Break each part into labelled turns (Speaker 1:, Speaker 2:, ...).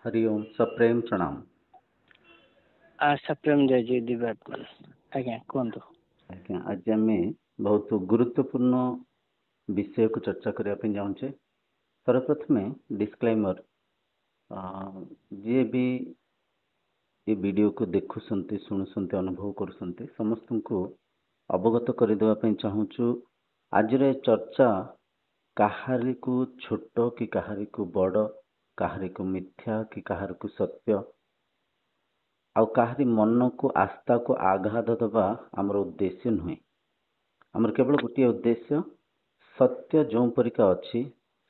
Speaker 1: हरि ओम सप्रेम प्रणाम।
Speaker 2: सप्रेम जय जय दिव्यात्मन। आज्ञा कहतु।
Speaker 1: आज्ञा आज आम बहुत गुरुत्वपूर्ण विषय को चर्चा करने जाऊे। सर्वप्रथम डिस्क्लेमर, जी भी ये वीडियो को देखुंट शुणुंट अनुभव कर समस्त को अवगत करदेवाई चाहूँ। आज चर्चा कहारी को छोट कि कहारी को बड़, कहारी को मिथ्या कि कहार को सत्य, आउ कहारी मन को आस्था को आघात दबा आमर उद्देश्य नुहे। आमर केवल गोटे उद्देश्य सत्य जो परिका अच्छी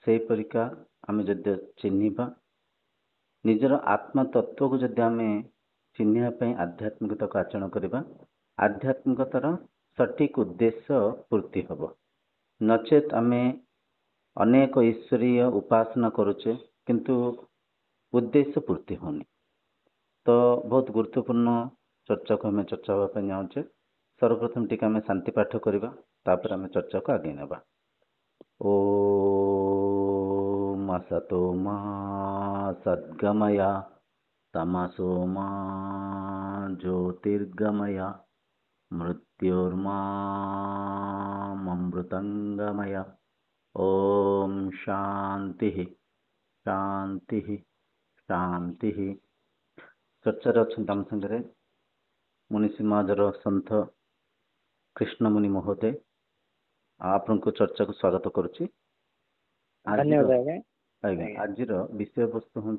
Speaker 1: से परिका आम जदि चिन्हवा, निजर आत्मा तत्व को जदि आम चिन्हवाई आध्यात्मिकता को आचरण करवा, आध्यात्मिकतार सटीक उद्देश्य पूर्ति हम। नचेत आम अनेक ईश्वरीय उपासना करुचे किंतु उद्देश्य पूर्ति होनी। तो बहुत गुरुत्वपूर्ण चर्चा को हमें चर्चा हाँपाई जाऊे। सर्वप्रथम टी आम शांति पाठ करवा, तापर आम चर्चा को आगे ना। ओम असतो मा सद्गमया तमसो मा ज्योतिर्गमया मृत्युर्मामृतंगमया। ओम शांति शांति शांति। चर्चार अच्छा आम सागर मुनि समाजर सन्थ कृष्ण मुनि महोदय, आपण को चर्चा को स्वागत करुच्ची। आज विषय वस्तु हूँ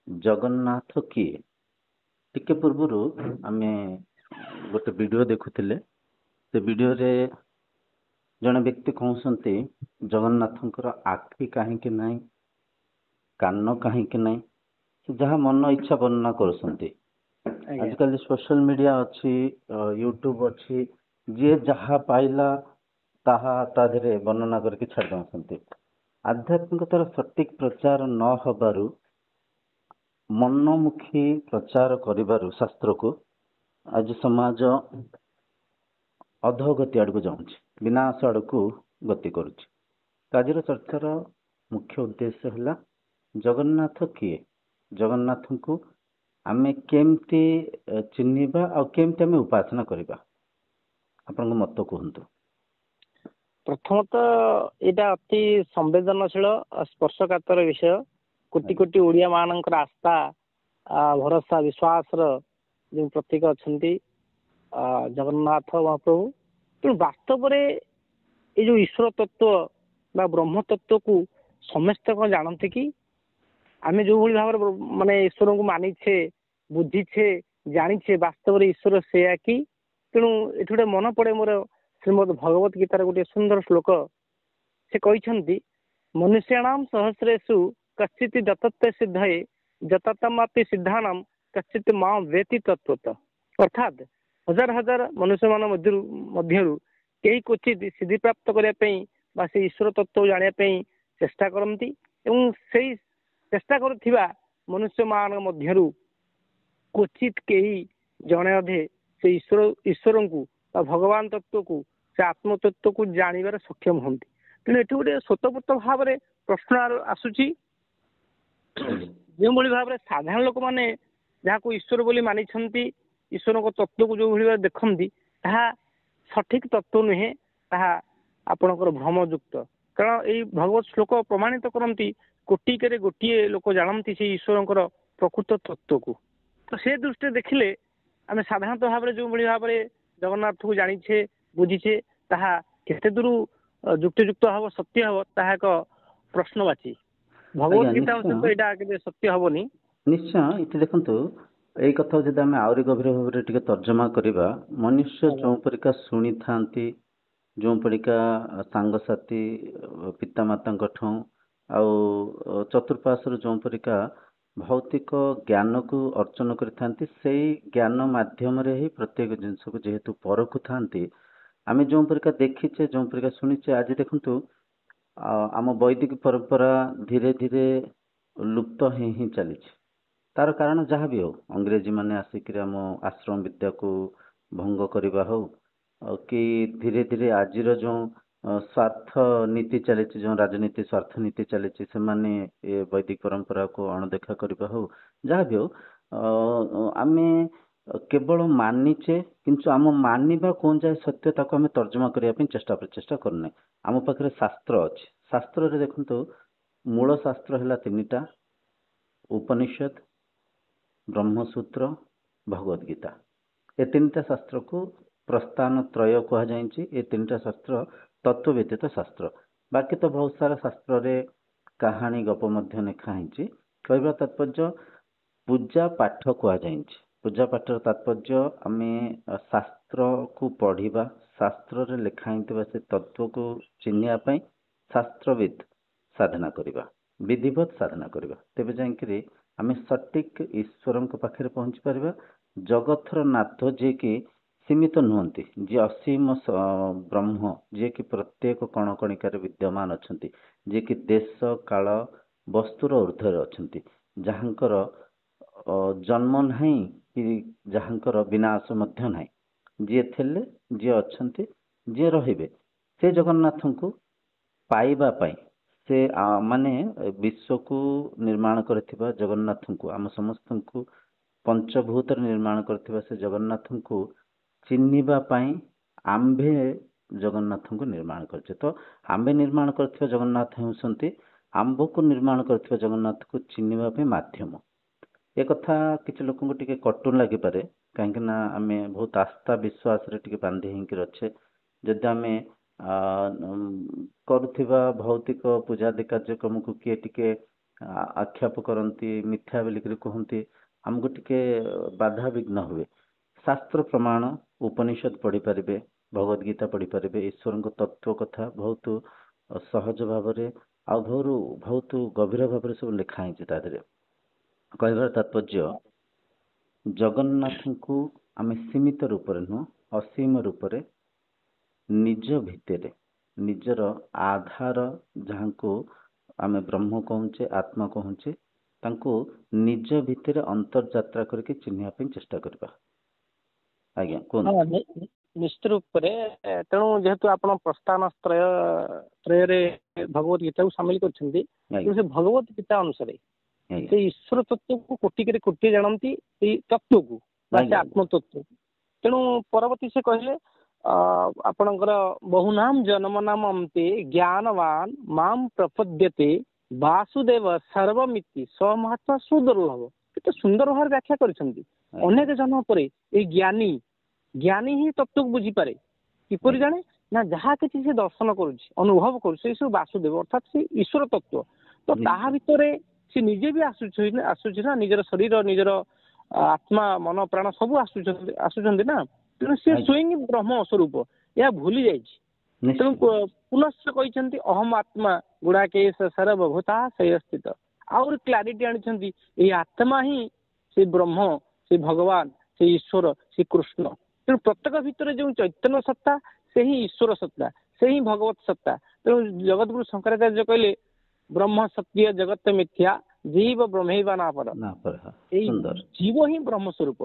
Speaker 1: जगन्नाथ किए। टिके पूर्वर आम गोटे वीडियो देखुले, से वीडियो रे जड़े व्यक्ति कहते जगन्नाथंकर आखि कहीं ना, कान कहीं ना, जहाँ मन इच्छा वर्णना करुँच। आजकल सोशल मीडिया अच्छी, यूट्यूब अच्छी, जी जहाँ पाइला ताहा ताधरे वर्णना करके छाड़ दौरान। आध्यात्मिकतार सटीक प्रचार न होबारु, मनमुखी प्रचार करिबारु शास्त्र को आज समाज अधोगति आड़ को जाऊँ, विनाश आड़ को गति करुच्ची। आज चर्चार मुख्य उद्देश्य है जगन्नाथ किए, जगन्नाथ को आमे केमती चिन्हवा आ केमती आमे उपासना करवा। आपन मत कहतु।
Speaker 2: प्रथमतः यहाँ अति संवेदनशील स्पर्शकातर विषय। कोटि कोटि ओडिया मानकर आस्था, भरोसा, विश्वास जो प्रतीक अच्छा जगन्नाथ महाप्रभु। तेणु वास्तव में ये जो ईश्वर तत्व बा ब्रह्म तत्व को समस्त कौन जानते कि आम जो भाव माने ईश्वर को मानिछे, बुझीछे, जानीछे, वास्तव में ईश्वर से कि। तेणु ये गोटे मन पड़े मोर श्रीमद भगवत गीतार गोटे सुंदर श्लोक। से कहते मनुष्याणाम सहस्रेषु कश्चित् दत्तत्व सिद्धये जततमापि सिद्धानाम कश्चित् मां वेति तत्वतः। अर्थात हजार हजार मनुष्य मान मध्यरु कई क्वचित सिद्धि प्राप्त करने से ईश्वर तत्व जानापी चेष्टा करती एवं से चेष्टा करुवा मनुष्य मान मध्यरु क्वचित कई जड़े अधे से ईश्वर को भगवान तत्व को, से आत्म तत्व को जानवर सक्षम होती। तेणु ये गोटे स्वतःपूर्त भाव में प्रश्न आसूची जो भाव में साधारण लोक मैंने जहाँ को ईश्वर बोली मानी, ईश्वर को तत्व को जो भाव देखती ताहा सठिक तत्व नुहे, ताहा आपणकर भ्रमयुक्त। कारण ये भगवत श्लोक प्रमाणित करती कोटिके गोटे लोक जानती से ईश्वर प्रकृत तत्व को। तो से दृष्टि देखिले आम साधारणतः भाव में जो भाव में जगन्नाथ को जानीचे, बुझीचे, ताहा केते दूर युक्तियुक्त हम सत्य हम ताहा एक प्रश्नवाची। भगवत गीता यहाँ सत्य हेनी
Speaker 1: निश्चय। ये देखो यही कथा जब आम आहरी गभीर भाव में तर्जमा करवा, मनुष्य जो परिका शुणी था, जो परिका सांगसाथी पितामाता आउ चतुर्पार्श्वर जो परिका भौतिक ज्ञान को अर्चन करते, ज्ञान माध्यम ही प्रत्येक जिनस को जेहेतु परखु था, आम जो परिका देखीचे, जो परिका शुणीचे। आज देखु आम वैदिक परंपरा धीरे धीरे लुप्त ही चली। तार कारण जहाँ भी हो, अंग्रेजी माने आसिक आम आश्रम विद्या को भंग करवा हो कि धीरे धीरे आज जो ସ୍ୱାର୍ଥ ନୀତି ଚାଲିଛି, ଯେଉଁ ରାଜନୀତି ସ୍ୱାର୍ଥ ନୀତି ଚାଲିଛି, ସେମାନେ ଏ ବୈଦିକ ପରମ୍ପରାକୁ ଅଣଦେଖା କରିବା ହଉ ଯାହା ବି ହଉ, ଆମେ କେବଳ ମାନିଛେ, କିନ୍ତୁ ଆମ ମାନିବା କଣ ଯାଏ ସତ୍ୟ ତାକୁ ଆମେ ତର୍ଜମା କରିବା ପାଇଁ ଚେଷ୍ଟା ପ୍ରଚେଷ୍ଟା କରୁନେ। ଆମ ପାଖରେ ଶାସ୍ତ୍ର ଅଛି। ଶାସ୍ତ୍ରରେ ଦେଖନ୍ତୁ, ମୂଳ ଶାସ୍ତ୍ର ହେଲା ତିନିଟା: ଉପନିଷଦ, ବ୍ରହ୍ମସୂତ୍ର, ଭଗବତ ଗୀତା। ଏ ତିନିଟା ଶାସ୍ତ୍ରକୁ ପ୍ରସ୍ଥାନ ତ୍ରୟ କୁହାଯାଇଛି। ଏ ତିନିଟା ଶାସ୍ତ୍ର ତତ୍ତ୍ୱ ବ୍ୟତୀତ ଶାସ୍ତ୍ର। ବାକି ତ ବହୁତ ସାରା ଶାସ୍ତ୍ରରେ କାହାଣୀ ଗପ ମଧ୍ୟ ଲେଖା ହେଇଛି। କହିବା ତାତ୍ପର୍ଯ୍ୟ, ପୂଜା ପାଠ କୁହାଯାଇଛି। ପୂଜା ପାଠର ତାତ୍ପର୍ଯ୍ୟ ଆମେ ଶାସ୍ତ୍ରକୁ ପଢ଼ିବା, ଶାସ୍ତ୍ରରେ ଲେଖା ହେଇଥିବା ସେ ତତ୍ତ୍ୱକୁ ଚିହ୍ନିବା ପାଇଁ ଶାସ୍ତ୍ରବିତ୍ ସାଧନା କରିବା, ବିଧିବତ ସାଧନା କରିବା। ତେବେ ଯାଇକିରି ଆମେ ସଠିକ ଈଶ୍ୱରଙ୍କ ପାଖରେ ପହଞ୍ଚି ପାରିବା। ଜଗତର ନାଥ ଯିଏକି ସୀମିତ ନୁହନ୍ତି, ଯିଏ ଅସୀମ ବ୍ରହ୍ମ, ଯିଏକି ପ୍ରତ୍ୟେକ କଣକଣିକାରେ ବିଦ୍ୟମାନ ଅଛନ୍ତି, ଯିଏକି ଦେଶ କାଳ ବସ୍ତୁର ଊର୍ଦ୍ଧ୍ୱରେ ଅଛନ୍ତି, ଯାହାଙ୍କର ଜନ୍ମ ନାହିଁ କି ଯାହାଙ୍କର ବିନାଶ ମଧ୍ୟ ନାହିଁ, ଯିଏ ଥିଲେ, ଯିଏ ଅଛନ୍ତି, ଯିଏ ରହିବେ, ସେ ଜଗନ୍ନାଥଙ୍କୁ ପାଇବା ପାଇଁ, ସେ ମାନେ ବିଶ୍ୱକୁ ନିର୍ମାଣ କରିଥିବା ଜଗନ୍ନାଥଙ୍କୁ, ଆମ ସମସ୍ତଙ୍କୁ ପଞ୍ଚଭୂତରେ ନିର୍ମାଣ କରିଥିବା ସେ ଜଗନ୍ନାଥଙ୍କୁ ଚିହ୍ନିବା ପାଇଁ ଆମ୍ଭେ ଜଗନ୍ନାଥଙ୍କୁ ନିର୍ମାଣ କରିଛେ। ତ ଆମ୍ଭେ ନିର୍ମାଣ କରିଥିବା ଜଗନ୍ନାଥ ହେଉଛନ୍ତି ଆମ୍ଭକୁ ନିର୍ମାଣ କରିଥିବା ଜଗନ୍ନାଥକୁ ଚିହ୍ନିବା ପାଇଁ ମାଧ୍ୟମ। ଏ କଥା କିଛି ଲୋକଙ୍କୁ ଟିକେ କଟୁ ଲାଗିପାରେ, କାହିଁକି ନା ଆମେ ବହୁତ ଆସ୍ଥା ବିଶ୍ୱାସରେ ଟିକେ ବାନ୍ଧି ହେଇକି ଅଛେ। ଯଦି ଆମେ କରୁଥିବା ଭୌତିକ ପୂଜାଦି କାର୍ଯ୍ୟକ୍ରମକୁ କିଏ ଟିକେ ଆକ୍ଷେପ କରନ୍ତି, ମିଥ୍ୟା ବୋଲିକରି କୁହନ୍ତି, ଆମକୁ ଟିକେ ବାଧାବିଘ୍ନ ହୁଏ। ଶାସ୍ତ୍ର ପ୍ରମାଣ, ଉପନିଷଦ ପଢ଼ିପାରିବେ, ଭଗବତ ଗୀତା ପଢ଼ିପାରିବେ, ଈଶ୍ୱରଙ୍କ ତତ୍ତ୍ୱ କଥା ବହୁତ ସହଜ ଭାବରେ ଆଉ ବହୁତ ଗଭୀର ଭାବରେ ସବୁ ଲେଖା ହେଇଛି ତା ଦେହରେ। କହିବାର ତାତ୍ପର୍ଯ୍ୟ, ଜଗନ୍ନାଥଙ୍କୁ ଆମେ ସୀମିତ ରୂପରେ ନୁହଁ, ଅସୀମ ରୂପରେ ନିଜ ଭିତରେ, ନିଜର ଆଧାର ଯାହାଙ୍କୁ ଆମେ ବ୍ରହ୍ମ କହୁଛେ, ଆତ୍ମା କହୁଛେ, ତାଙ୍କୁ ନିଜ ଭିତରେ ଅନ୍ତର୍ଯାତ୍ରା କରିକି ଚିହ୍ନିବା ପାଇଁ ଚେଷ୍ଟା କରିବା। ଆଜ୍ଞା କୁହନ୍ତୁ।
Speaker 2: ନିଶ୍ଚିତ ରୂପରେ। ତେଣୁ ଯେହେତୁ ଆପଣ ପ୍ରସ୍ଥାନ ତ୍ରୟରେ ଭଗବତ ଗୀତାକୁ ସାମିଲ କରିଛନ୍ତି, ସେ ଭଗବତ ଗୀତା ଅନୁସାରେ ସେ ଈଶ୍ୱର ତତ୍ତ୍ୱକୁ କୋଟିକରେ କୋଟିଏ ଜାଣନ୍ତି, ସେଇ ତତ୍ତ୍ୱକୁ ବା ସେ ଆତ୍ମତତ୍ତ୍ୱ। ତେଣୁ ପରବର୍ତ୍ତୀ ସେ କହିଲେ, ଆପଣଙ୍କର ବହୁନାମ ଜନ୍ମ ନାମ ଅନ୍ତେ ଜ୍ଞାନବାନ ମାମ ପ୍ରପଦ୍ୟତେ ବାସୁଦେବ ସର୍ବମିତି ସ୍ୱମହାତ୍ମା ସୁଦୁର୍ଲଭ। କେତେ ସୁନ୍ଦର ଭାବରେ ବ୍ୟାଖ୍ୟା କରିଛନ୍ତି। ଅନେକ ଜନ୍ମ ପରେ ଏଇ ଜ୍ଞାନୀ ହିଁ ତତ୍ତ୍ୱକୁ ବୁଝିପାରେ। କିପରି ଜାଣେ ନା, ଯାହା କିଛି ସେ ଦର୍ଶନ କରୁଛି, ଅନୁଭବ କରୁଛି, ସେ ସବୁ ବାସୁଦେବ ଅର୍ଥାତ୍ ସେ ଈଶ୍ୱର ତତ୍ତ୍ୱ। ତ ତାହା ଭିତରେ ସେ ନିଜେ ବି ଆସୁଛି ନା, ନିଜର ଶରୀର, ନିଜର ଆତ୍ମା, ମନ, ପ୍ରାଣ ସବୁ ଆସୁଛନ୍ତି ନା। ତେଣୁ ସେ ସ୍ୱୟଂ ବ୍ରହ୍ମ ସ୍ୱରୂପ, ଏହା ଭୁଲି ଯାଇଛି। ତେଣୁ ପୁନଶ୍ଚ କହିଛନ୍ତି, ଅହମ ଆତ୍ମା ଗୁଡ଼ାକେ ସର୍ବଭୂତା ସ୍ଥିତ। ଆହୁରି କ୍ଲାରିଟି ଆଣିଛନ୍ତି, ଏଇ ଆତ୍ମା ହିଁ ସେ ବ୍ରହ୍ମ, ସେ ଭଗବାନ, ସେ ଈଶ୍ୱର, ସେ କୃଷ୍ଣ। ତେଣୁ ପ୍ରତ୍ୟେକ ଭିତରେ ଯେଉଁ ଚୈତନ୍ୟ ସତ୍ତା, ସେ ହିଁ ଈଶ୍ୱର ସତ୍ତା, ସେ ହିଁ ଭଗବତ ସତ୍ତା। ତେଣୁ ଜଗତଗୁରୁ ଶଙ୍କରାଚାର୍ଯ୍ୟ କହିଲେ, ବ୍ରହ୍ମ ସତ୍ୟ ଜଗତ ମିଥ୍ୟା ଜୀବ ବ୍ରହ୍ମୈବ ନାପର। ଏଇ ଜୀବ ହିଁ ବ୍ରହ୍ମ ସ୍ୱରୂପ।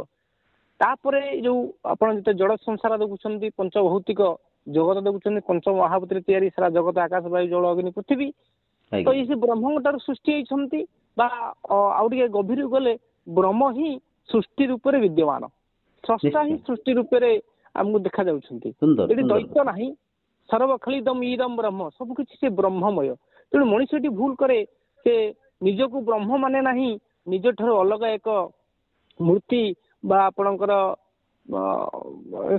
Speaker 2: ତାପରେ ଯୋଉ ଆପଣ ଯେତେ ଜଡ଼ ସଂସାର ଦେଖୁଛନ୍ତି, ପଞ୍ଚଭୌତିକ ଜଗତ ଦେଖୁଛନ୍ତି, ପଞ୍ଚ ମହାଭୂତରେ ତିଆରି ସାରା ଜଗତ, ଆକାଶ, ବାୟୁ, ଜଳ, ଅଗ୍ନି, ପୃଥିବୀ, ତ ଏଇ ସେ ବ୍ରହ୍ମଙ୍କଠାରୁ ସୃଷ୍ଟି ହେଇଛନ୍ତି। ବା ଆଉ ଟିକେ ଗଭୀର ଗଲେ, ବ୍ରହ୍ମ ହିଁ ସୃଷ୍ଟି ରୂପରେ ବିଦ୍ୟମାନ, ସ୍ରଷ୍ଟା ହିଁ ସୃଷ୍ଟି ରୂପରେ ଆମକୁ ଦେଖା ଯାଉଛନ୍ତି। ଏଠି ଦ୍ୱୈତ ନାହିଁ। ସର୍ବଖଳିଦମ୍ ଇଦମ୍ ବ୍ରହ୍ମ, ସବୁ କିଛି ସେ ବ୍ରହ୍ମମୟ। ତେଣୁ ମଣିଷ ଏଠି ଭୁଲ କରେ, ସେ ନିଜକୁ ବ୍ରହ୍ମ ମାନେ ନାହିଁ, ନିଜ ଠାରୁ ଅଲଗା ଏକ ମୂର୍ତ୍ତି ବା ଆପଣଙ୍କର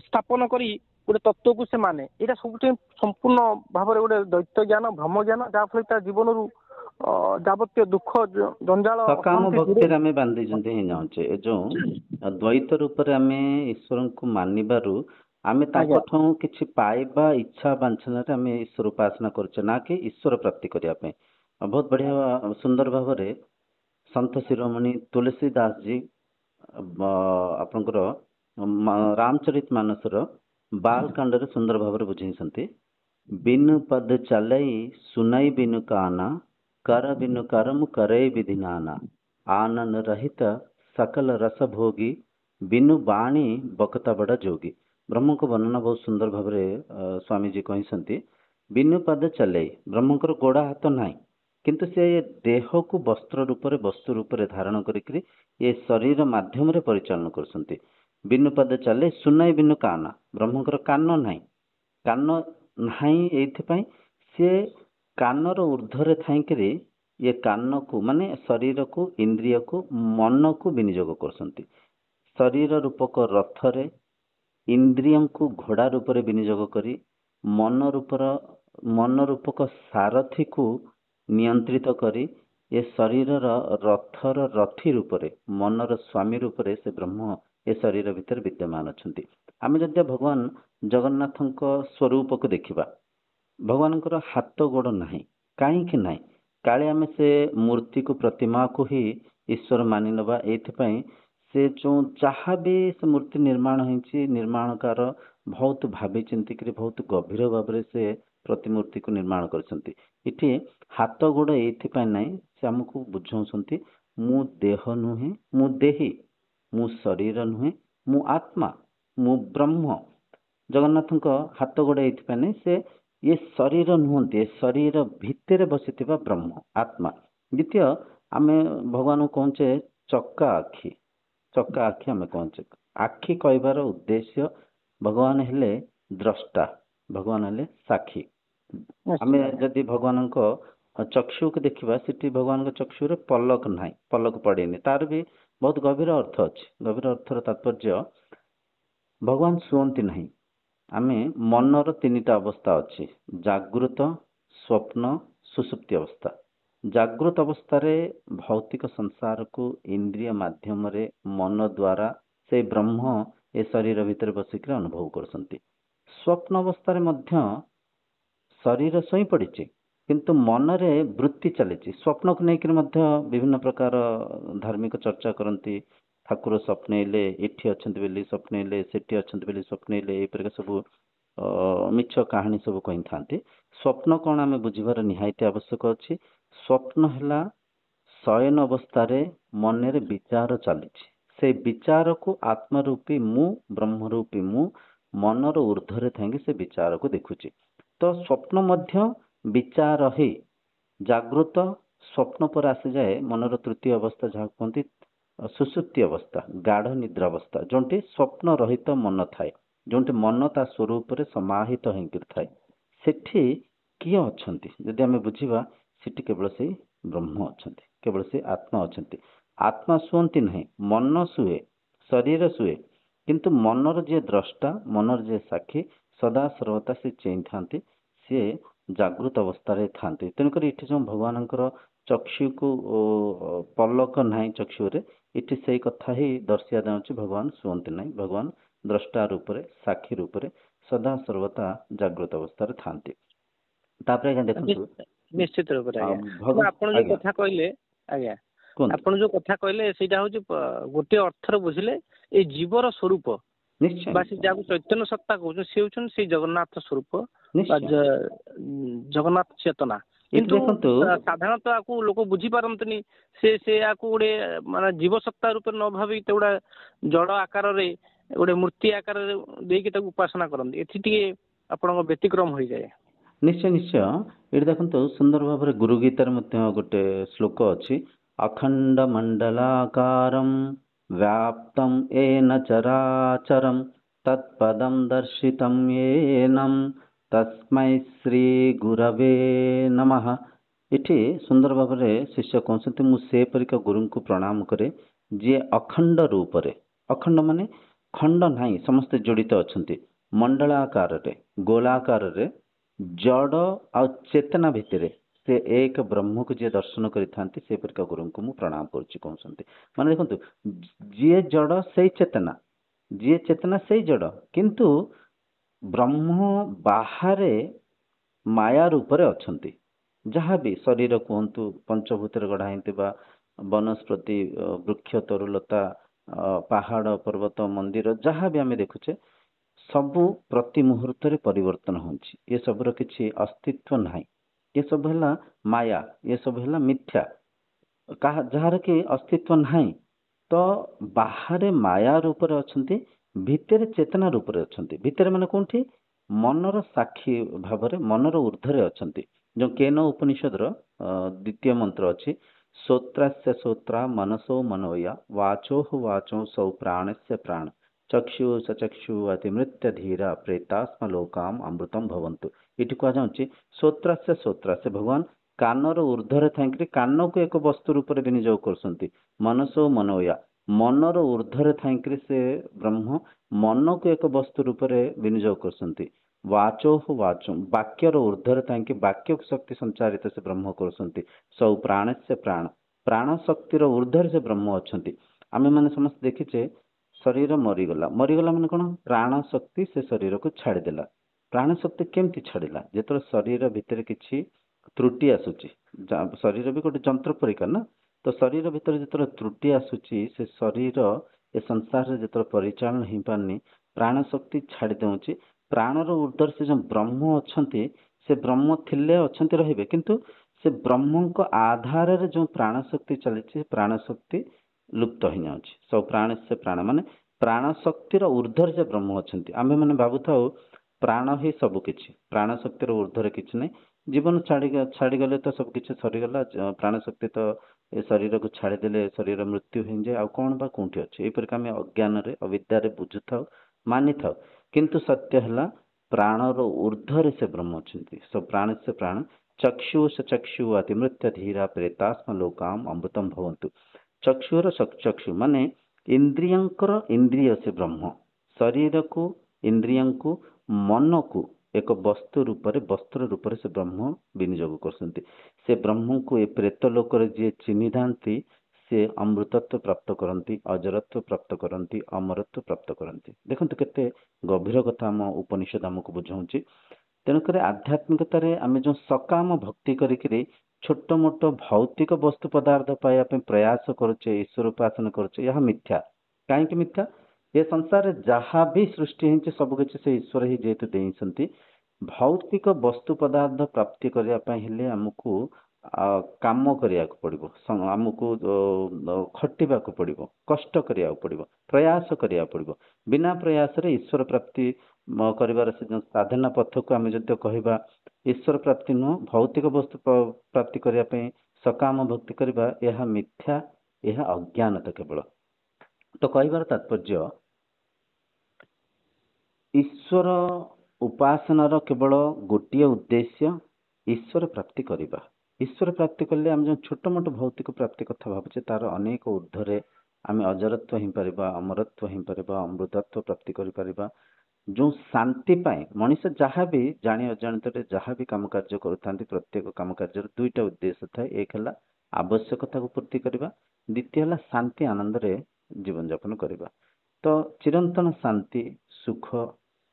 Speaker 2: ସ୍ଥାପନ କରି ଗୋଟେ ତତ୍ତ୍ୱକୁ ସେ ମାନେ। ଏଇଟା ସବୁଠି ସମ୍ପୂର୍ଣ୍ଣ ଭାବରେ ଗୋଟେ ଦ୍ୱୈତ ଜ୍ଞାନ, ଭ୍ରମ ଜ୍ଞାନ, ଯାହାଫଳରେ ତା ଜୀବନରୁ ଯାବତୀୟ ଦୁଃଖ ଜଞ୍ଜାଳ
Speaker 1: ସକାମ ଭକ୍ତିରେ ଆମେ ବାନ୍ଧିଛନ୍ତି ହେଇଯାଉଛେ। ଏ ଯୋଉ ଦ୍ୱୈତ ରୂପରେ ଆମେ ଈଶ୍ୱରଙ୍କୁ ମାନିବାରୁ ଆମେ ତାଙ୍କଠୁ କିଛି ପାଇବା ଇଚ୍ଛା ବାଞ୍ଛନାରେ ଆମେ ଈଶ୍ୱର ଉପାସନା କରୁଛେ, ନା କି ଈଶ୍ୱର ପ୍ରାପ୍ତି କରିବା ପାଇଁ। ବହୁତ ବଢିଆ ସୁନ୍ଦର ଭାବରେ ସନ୍ଥ ଶିରୋମଣି ତୁଳସୀ ଦାସ ଜୀ ଆପଣଙ୍କର ରାମଚରିତ ମାନସର ବାଲ କାଣ୍ଡରେ ସୁନ୍ଦର ଭାବରେ ବୁଝେଇଛନ୍ତି। ବିନୁ ପଦ ଚାଲାଇ ସୁନାଇ ବିନୁ କାନା, कर बिनु करम करे विधि नाना, आनन रहित सकल रस भोगी, बिनु बाणी बकता बड़ा जोगी। ब्रह्म को वर्णना बहुत सुंदर भाव स्वामी जी कहते ବିନୁ ପାଦ ଚାଲେ, ବ୍ରହ୍ମଙ୍କର ଗୋଡ଼ ହାତ ନାହିଁ, କିନ୍ତୁ ସେ ଦେହକୁ ବସ୍ତ୍ର ରୂପରେ ବସ୍ତୁ ରୂପରେ ଧାରଣ କରିକିରି ଏ ଶରୀର ମାଧ୍ୟମରେ ପରିଚାଳନା କରୁଛନ୍ତି। ବିନୁ ପାଦ ଚାଲେ ସୁନାଇ ବିନୁ କାନ, ବ୍ରହ୍ମଙ୍କର କାନ ନାହିଁ। କାନ ନାହିଁ ଏଇଥିପାଇଁ ସେ କାନର ଉର୍ଦ୍ଧ୍ୱରେ ଥାଇକିରି ଏ କାନକୁ ମାନେ ଶରୀରକୁ ଇନ୍ଦ୍ରିୟକୁ ମନକୁ ବିନିଯୋଗ କରୁଛନ୍ତି। ଶରୀର ରୂପକ ରଥରେ ଇନ୍ଦ୍ରିୟଙ୍କୁ ଘୋଡ଼ା ରୂପରେ ବିନିଯୋଗ କରି ମନ ରୂପକ ସାରଥୀକୁ ନିୟନ୍ତ୍ରିତ କରି ଏ ଶରୀରର ରଥର ରଥୀ ରୂପରେ ମନର ସ୍ୱାମୀ ରୂପରେ ସେ ବ୍ରହ୍ମ ଏ ଶରୀର ଭିତରେ ବିଦ୍ୟମାନ ଅଛନ୍ତି। ଆମେ ଯଦି ଭଗବାନ ଜଗନ୍ନାଥଙ୍କ ସ୍ୱରୂପକୁ ଦେଖିବା, ଭଗବାନଙ୍କର ହାତ ଗୋଡ଼ ନାହିଁ। କାହିଁକି ନାହିଁ? କାଳେ ଆମେ ସେ ମୂର୍ତ୍ତିକୁ ପ୍ରତିମାକୁ ହିଁ ଈଶ୍ୱର ମାନି ନେବା। ଏଇଥିପାଇଁ ସେ ଯେଉଁ ଯାହା ବି ସେ ମୂର୍ତ୍ତି ନିର୍ମାଣ ହେଇଛି, ନିର୍ମାଣକାର ବହୁତ ଭାବି ଚିନ୍ତିକିରି ବହୁତ ଗଭୀର ଭାବରେ ସେ ପ୍ରତିମୂର୍ତ୍ତିକୁ ନିର୍ମାଣ କରିଛନ୍ତି। ଏଠି ହାତ ଗୋଡ଼ ଏଇଥିପାଇଁ ନାହିଁ, ସେ ଆମକୁ ବୁଝାଉଛନ୍ତି ମୁଁ ଦେହ ନୁହେଁ, ମୁଁ ଦେହି, ମୁଁ ଶରୀର ନୁହେଁ, ମୁଁ ଆତ୍ମା, ମୁଁ ବ୍ରହ୍ମ। ଜଗନ୍ନାଥଙ୍କ ହାତ ଗୋଡ଼ ଏଇଥିପାଇଁ ନାହିଁ, ସେ ଏ ଶରୀର ନୁହନ୍ତି, ଏ ଶରୀର ଭିତରେ ବସିଥିବା ବ୍ରହ୍ମ ଆତ୍ମା। ଦ୍ୱିତୀୟ, ଆମେ ଭଗବାନଙ୍କୁ କହୁଛେ ଚକା ଆଖି, ଚକା ଆଖି ଆମେ କହୁଛେ। ଆଖି କହିବାର ଉଦ୍ଦେଶ୍ୟ ଭଗବାନ ହେଲେ ଦ୍ରଷ୍ଟା, ଭଗବାନ ହେଲେ ସାକ୍ଷୀ। ଆମେ ଯଦି ଭଗବାନଙ୍କ ଚକ୍ଷୁକୁ ଦେଖିବା, ସେଠି ଭଗବାନଙ୍କ ଚକ୍ଷୁରେ ପଲକ ନାହିଁ, ପଲକ ପଡ଼େନି। ତାର ବି ବହୁତ ଗଭୀର ଅର୍ଥ ଅଛି। ଗଭୀର ଅର୍ଥର ତାତ୍ପର୍ଯ୍ୟ, ଭଗବାନ ଶୁଅନ୍ତି ନାହିଁ। ଆମେ ମନର ତିନିଟା ଅବସ୍ଥା ଅଛି, ଜାଗୃତ, ସ୍ୱପ୍ନ, ସୁଷୁପ୍ତି ଅବସ୍ଥା। ଜାଗୃତ ଅବସ୍ଥାରେ ଭୌତିକ ସଂସାରକୁ ଇନ୍ଦ୍ରିୟ ମାଧ୍ୟମରେ ମନ ଦ୍ୱାରା ସେ ବ୍ରହ୍ମ ଏ ଶରୀର ଭିତରେ ବସିକରି ଅନୁଭବ କରୁଛନ୍ତି। ସ୍ୱପ୍ନ ଅବସ୍ଥାରେ ମଧ୍ୟ ଶରୀର ଶୋଇ ପଡ଼ିଛି, କିନ୍ତୁ ମନରେ ବୃତ୍ତି ଚାଲିଛି। ସ୍ୱପ୍ନକୁ ନେଇକରି ମଧ୍ୟ ବିଭିନ୍ନ ପ୍ରକାର ଧାର୍ମିକ ଚର୍ଚ୍ଚା କରନ୍ତି। ଠାକୁର ସ୍ୱପ୍ନେଇଲେ ଏଠି ଅଛନ୍ତି ବୋଲି ସ୍ୱପ୍ନେଇଲେ, ସେଠି ଅଛନ୍ତି ବୋଲି ସ୍ୱପ୍ନେଇଲେ, ଏହିପରିକା ସବୁ ମିଛ କାହାଣୀ ସବୁ କହିଥାନ୍ତି। ସ୍ୱପ୍ନ କ'ଣ ଆମେ ବୁଝିବାର ନିହାତି ଆବଶ୍ୟକ ଅଛି। ସ୍ୱପ୍ନ ହେଲା ଶୟନ ଅବସ୍ଥାରେ ମନରେ ବିଚାର ଚାଲିଛି, ସେ ବିଚାରକୁ ଆତ୍ମରୂପୀ ମୁଁ, ବ୍ରହ୍ମରୂପୀ ମୁଁ ମନର ଉର୍ଦ୍ଧ୍ୱରେ ଥାଇକି ସେ ବିଚାରକୁ ଦେଖୁଛି। ତ ସ୍ୱପ୍ନ ମଧ୍ୟ ବିଚାର ହେଇ ଜାଗୃତ, ସ୍ୱପ୍ନ ପରେ ଆସିଯାଏ ମନର ତୃତୀୟ ଅବସ୍ଥା, ଯାହାକୁ କୁହନ୍ତି ସୁଷୁପ୍ତି ଅବସ୍ଥା, ଗାଢ଼ ନିଦ୍ରା ଅବସ୍ଥା, ଯେଉଁଠି ସ୍ୱପ୍ନ ରହିତ ମନ ଥାଏ, ଯେଉଁଠି ମନ ତା ସ୍ୱରୂପରେ ସମାହିତ ହେଇକିରି ଥାଏ। ସେଠି କିଏ ଅଛନ୍ତି ଯଦି ଆମେ ବୁଝିବା, ସେଠି କେବଳ ସେଇ ବ୍ରହ୍ମ ଅଛନ୍ତି, କେବଳ ସେ ଆତ୍ମା ଅଛନ୍ତି। ଆତ୍ମା ଶୁଅନ୍ତି ନାହିଁ, ମନ ଶୁଏ, ଶରୀର ଶୁଏ, କିନ୍ତୁ ମନର ଯିଏ ଦ୍ରଷ୍ଟା, ମନର ଯିଏ ସାକ୍ଷୀ, ସଦା ସର୍ବଦା ସେ ଚେଇଁଥାନ୍ତି, ସିଏ ଜାଗୃତ ଅବସ୍ଥାରେ ଥାନ୍ତି। ତେଣୁକରି ଏଠି ଯେଉଁ ଭଗବାନଙ୍କର ଚକ୍ଷୁକୁ ପଲକ ନାହିଁ ଚକ୍ଷୁରେ, ଏଠି ସେଇ କଥା ହିଁ ଦର୍ଶା ଯାଉଛି, ଭଗବାନ ଶୁଅନ୍ତି ନାହିଁ। ଭଗବାନ ଦ୍ରଷ୍ଟା ରୂପରେ, ସାକ୍ଷୀ ରୂପରେ ସଦା ସର୍ବଦା ଜାଗୃତ ଅବସ୍ଥାରେ ଥାନ୍ତି। ତାପରେ ଆଜ୍ଞା ଦେଖନ୍ତୁ,
Speaker 2: ନିଶ୍ଚିତ ରୂପରେ ଆପଣ ଯୋଉ କଥା କହିଲେ, ଆଜ୍ଞା ଆପଣ ଯୋଉ କଥା କହିଲେ ସେଇଟା ହଉଛି ଗୋଟିଏ ଅର୍ଥରେ ବୁଝିଲେ ଏଇ ଜୀବର ସ୍ୱରୂପ, ବା ସେ ଯାହାକୁ ଚୈତନ୍ୟ ସତ୍ତା କହୁଛନ୍ତି, ସେ ହଉଛନ୍ତି ସେଇ ଜଗନ୍ନାଥ ସ୍ୱରୂପ ବା ଜଗନ୍ନାଥ ଚେତନା। କିନ୍ତୁ ସାଧାରଣତଃ ଆକୁ ଲୋକ ବୁଝିପାରନ୍ତିନି। ସେ ଆକୁ ଗୋଟେ ମାନେ ଜୀବ ସତ୍ତା ରୂପରେ ନ ଭାବି ଗୋଟେ ଜଡ଼ ଆକାରରେ, ଗୋଟେ ମୂର୍ତ୍ତି ଆକାରରେ ଦେଇକି ତାକୁ ଉପାସନା କରନ୍ତି। ଏଠି ଟିକେ ଆପଣଙ୍କ ବ୍ୟତିକ୍ରମ ହୋଇଯାଏ।
Speaker 1: ନିଶ୍ଚୟ ନିଶ୍ଚୟ। ଏଠି ଦେଖନ୍ତୁ ସୁନ୍ଦର ଭାବରେ ଗୁରୁ ଗୀତାରେ ମଧ୍ୟ ଗୋଟେ ଶ୍ଲୋକ ଅଛି, ଅଖଣ୍ଡ ମଣ୍ଡଳାକାରಂ ବ୍ୟାପ୍ତಂ ଏନ ଚରାଚରಂ ତତ୍ପଦଂ ଦର୍ଶିତଂ ୟେନଂ ତସ୍ମୈ ଶ୍ରୀ ଗୁରବେ ନମଃ। ଏଠି ସୁନ୍ଦର ଭାବରେ ଶିଷ୍ୟ କହୁଛନ୍ତି, ମୁଁ ସେପରିକା ଗୁରୁଙ୍କୁ ପ୍ରଣାମ କରେ ଯିଏ ଅଖଣ୍ଡ ରୂପରେ, ଅଖଣ୍ଡ ମାନେ ଖଣ୍ଡ ନାହିଁ, ସମସ୍ତେ ଜଡ଼ିତ ଅଛନ୍ତି, ମଣ୍ଡଳାକାରରେ, ଗୋଳାକାରରେ, ଜଡ଼ ଆଉ ଚେତନା ଭିତରେ ସେ ଏକ ବ୍ରହ୍ମକୁ ଯିଏ ଦର୍ଶନ କରିଥାନ୍ତି, ସେପରିକା ଗୁରୁଙ୍କୁ ମୁଁ ପ୍ରଣାମ କରୁଛି କହୁଛନ୍ତି। ମାନେ ଦେଖନ୍ତୁ, ଯିଏ ଜଡ଼ ସେଇ ଚେତନା, ଯିଏ ଚେତନା ସେଇ ଜଡ଼, କିନ୍ତୁ ବ୍ରହ୍ମ ବାହାରେ ମାୟା ରୂପରେ ଅଛନ୍ତି। ଯାହା ବି ଶରୀର କୁହନ୍ତୁ, ପଞ୍ଚଭୂତରେ ଗଢ଼ା ହେଇଥିବା ବନସ୍ପତି, ବୃକ୍ଷ, ତରୁଲତା, ପାହାଡ଼, ପର୍ବତ, ମନ୍ଦିର, ଯାହା ବି ଆମେ ଦେଖୁଛେ, ସବୁ ପ୍ରତି ମୁହୂର୍ତ୍ତରେ ପରିବର୍ତ୍ତନ ହେଉଛି। ଏସବୁର କିଛି ଅସ୍ତିତ୍ୱ ନାହିଁ। ଏସବୁ ହେଲା ମାୟା, ଏସବୁ ହେଲା ମିଥ୍ୟା, ଯାହାର କି ଅସ୍ତିତ୍ୱ ନାହିଁ। ତ ବାହାରେ ମାୟା ରୂପରେ ଅଛନ୍ତି, ଭିତରେ ଚେତନା ରୂପରେ ଅଛନ୍ତି। ଭିତରେ ମାନେ କୋଉଠି? मनर साक्षी भाव मनर ऊर्ध्वे अच्छा जो केन उपनिषदर द्वितीय मंत्र अच्छी श्रोत्रस्य श्रोत्रा मनसो मनोया वाचो वाचो सौ प्राणस्य प्राण चक्षु सचक्षु अतिमृत्य धीरा प्रेतास्म लोकाम अमृतम भवंतु ये कहुच्छी श्रोत्रस्य श्रोत्रस्य भगवान कानर ऊर्ध्वे थी कान को एक वस्तु रूप में विनियोग कर मनसो मनोया मनर ऊर्ध्वे थी से ब्रह्म मन को एक वस्तु रूप में विनियोग कर वाचो वाचो वाक्यर ऊर्ध्वे थी वाक्य शक्ति संचारित से ब्रह्म कर सौ प्राण से प्राण प्राण शक्तिर ऊर्ध्वे से ब्रह्म अच्छा आम मैंने समस्त देखीचे शरीर मरीगला मरीगला मैंने कौन प्राण शक्ति से शरीर को छाड़देला प्राण शक्ति केमती छाड़ा जो शरीर भितर किसी त्रुटि आसूची शरीर भी गोटे जंत्र परिका ना तो शरीर भितर जो त्रुटि आसूची से शरीर ए संसार जो परिचालन हो पारनी प्राण शक्ति छाड़ी दौची प्राणर ऊर्ध्वर से जो ब्रह्म अच्छा से ब्रह्म थिले अच्छा रे किंतु से ब्रह्म को आधार जो प्राण शक्ति चली प्राण शक्ति लुप्त हो जाऊँगी सब प्राण से प्राण माने प्राण शक्तिर ऊर्ध्वर से ब्रह्म अच्छा आम मैंने भावु था प्राण ही सबकि प्राण शक्तिर ऊर्ध्वर किसी ना जीवन छाड़गले तो सबकि सरीगला प्राण शक्ति तो ए शरीर को छाड़देले शरीर मृत्यु हो जाए आ कौन बा कौटी अच्छे यहीपर आम अज्ञान अविद्यारे बुझु था मानि था किंतु सत्य है प्राणर ऊर्ध्वर से ब्रह्म अच्छा सब प्राण से प्राण चक्षु चक्षु अतिमृत्य धीरा प्रेतास्म लोकाम अमृतम भवंतु चक्षुर चक्षु माने इंद्रियंकर इंद्रिय से ब्रह्म शरीर को इंद्रिय को मन को एक वस्तु रूप वस्त्र रूप से ब्रह्म विनियोग करते से ब्रह्म को ये प्रेत लोक जी चिन्ह थांती से अमृतत्व प्राप्त करती अजरत्व प्राप्त करती अमरत्व प्राप्त करती देखो केते गभीर कथा आम उपनिषद आमको बुझाऊँच तेणुक आध्यात्मिकतार आम जो सकाम भक्ति करी छोट मोट भौतिक वस्तु पदार्थ पाइबा प्रयास करुचे ईश्वर उपासना करुचे यह मिथ्या कहीं मिथ्या ये संसार जहाँ भी सृष्टि होती सबकि से ईश्वर ही जेहेतु देते भौतिक वस्तु पदार्थ प्राप्ति करने आमको काम करिया पड़ो आमको खटिबा पड़ो कष्ट करिया पड़ो प्रयास करिया पड़ो बिना प्रयास रे ईश्वर प्राप्ति कर जो साधना पथ को आम जब कहवा ईश्वर प्राप्ति नुह भौतिक वस्तु प्राप्ति करने सकाम भक्ति करवा यह मिथ्या यह अज्ञानता केवल तो कहबार तात्पर्य ईश्वर उपासनार केवल गोटे उद्देश्य ईश्वर प्राप्ति करवा ईश्वर प्राप्ति कले आम जो छोट मोट भौतिक प्राप्ति कथा भावुचे तार अनेक ऊर्ध्वे आम अजरत्व हो पार अमरत्व हो पार अमृतत्व प्राप्ति कर जो शांति पाए मनीष जहाँ भी जानी अजाणत जहाँ भी काम कार्य करुँच प्रत्येक काम कार्य दुईटा उद्देश्य थाए एक है आवश्यकता को पूर्ति करवा द्वितीय है शांति आनंद रे जीवन यापन करवा तो चिरंतन शांति सुख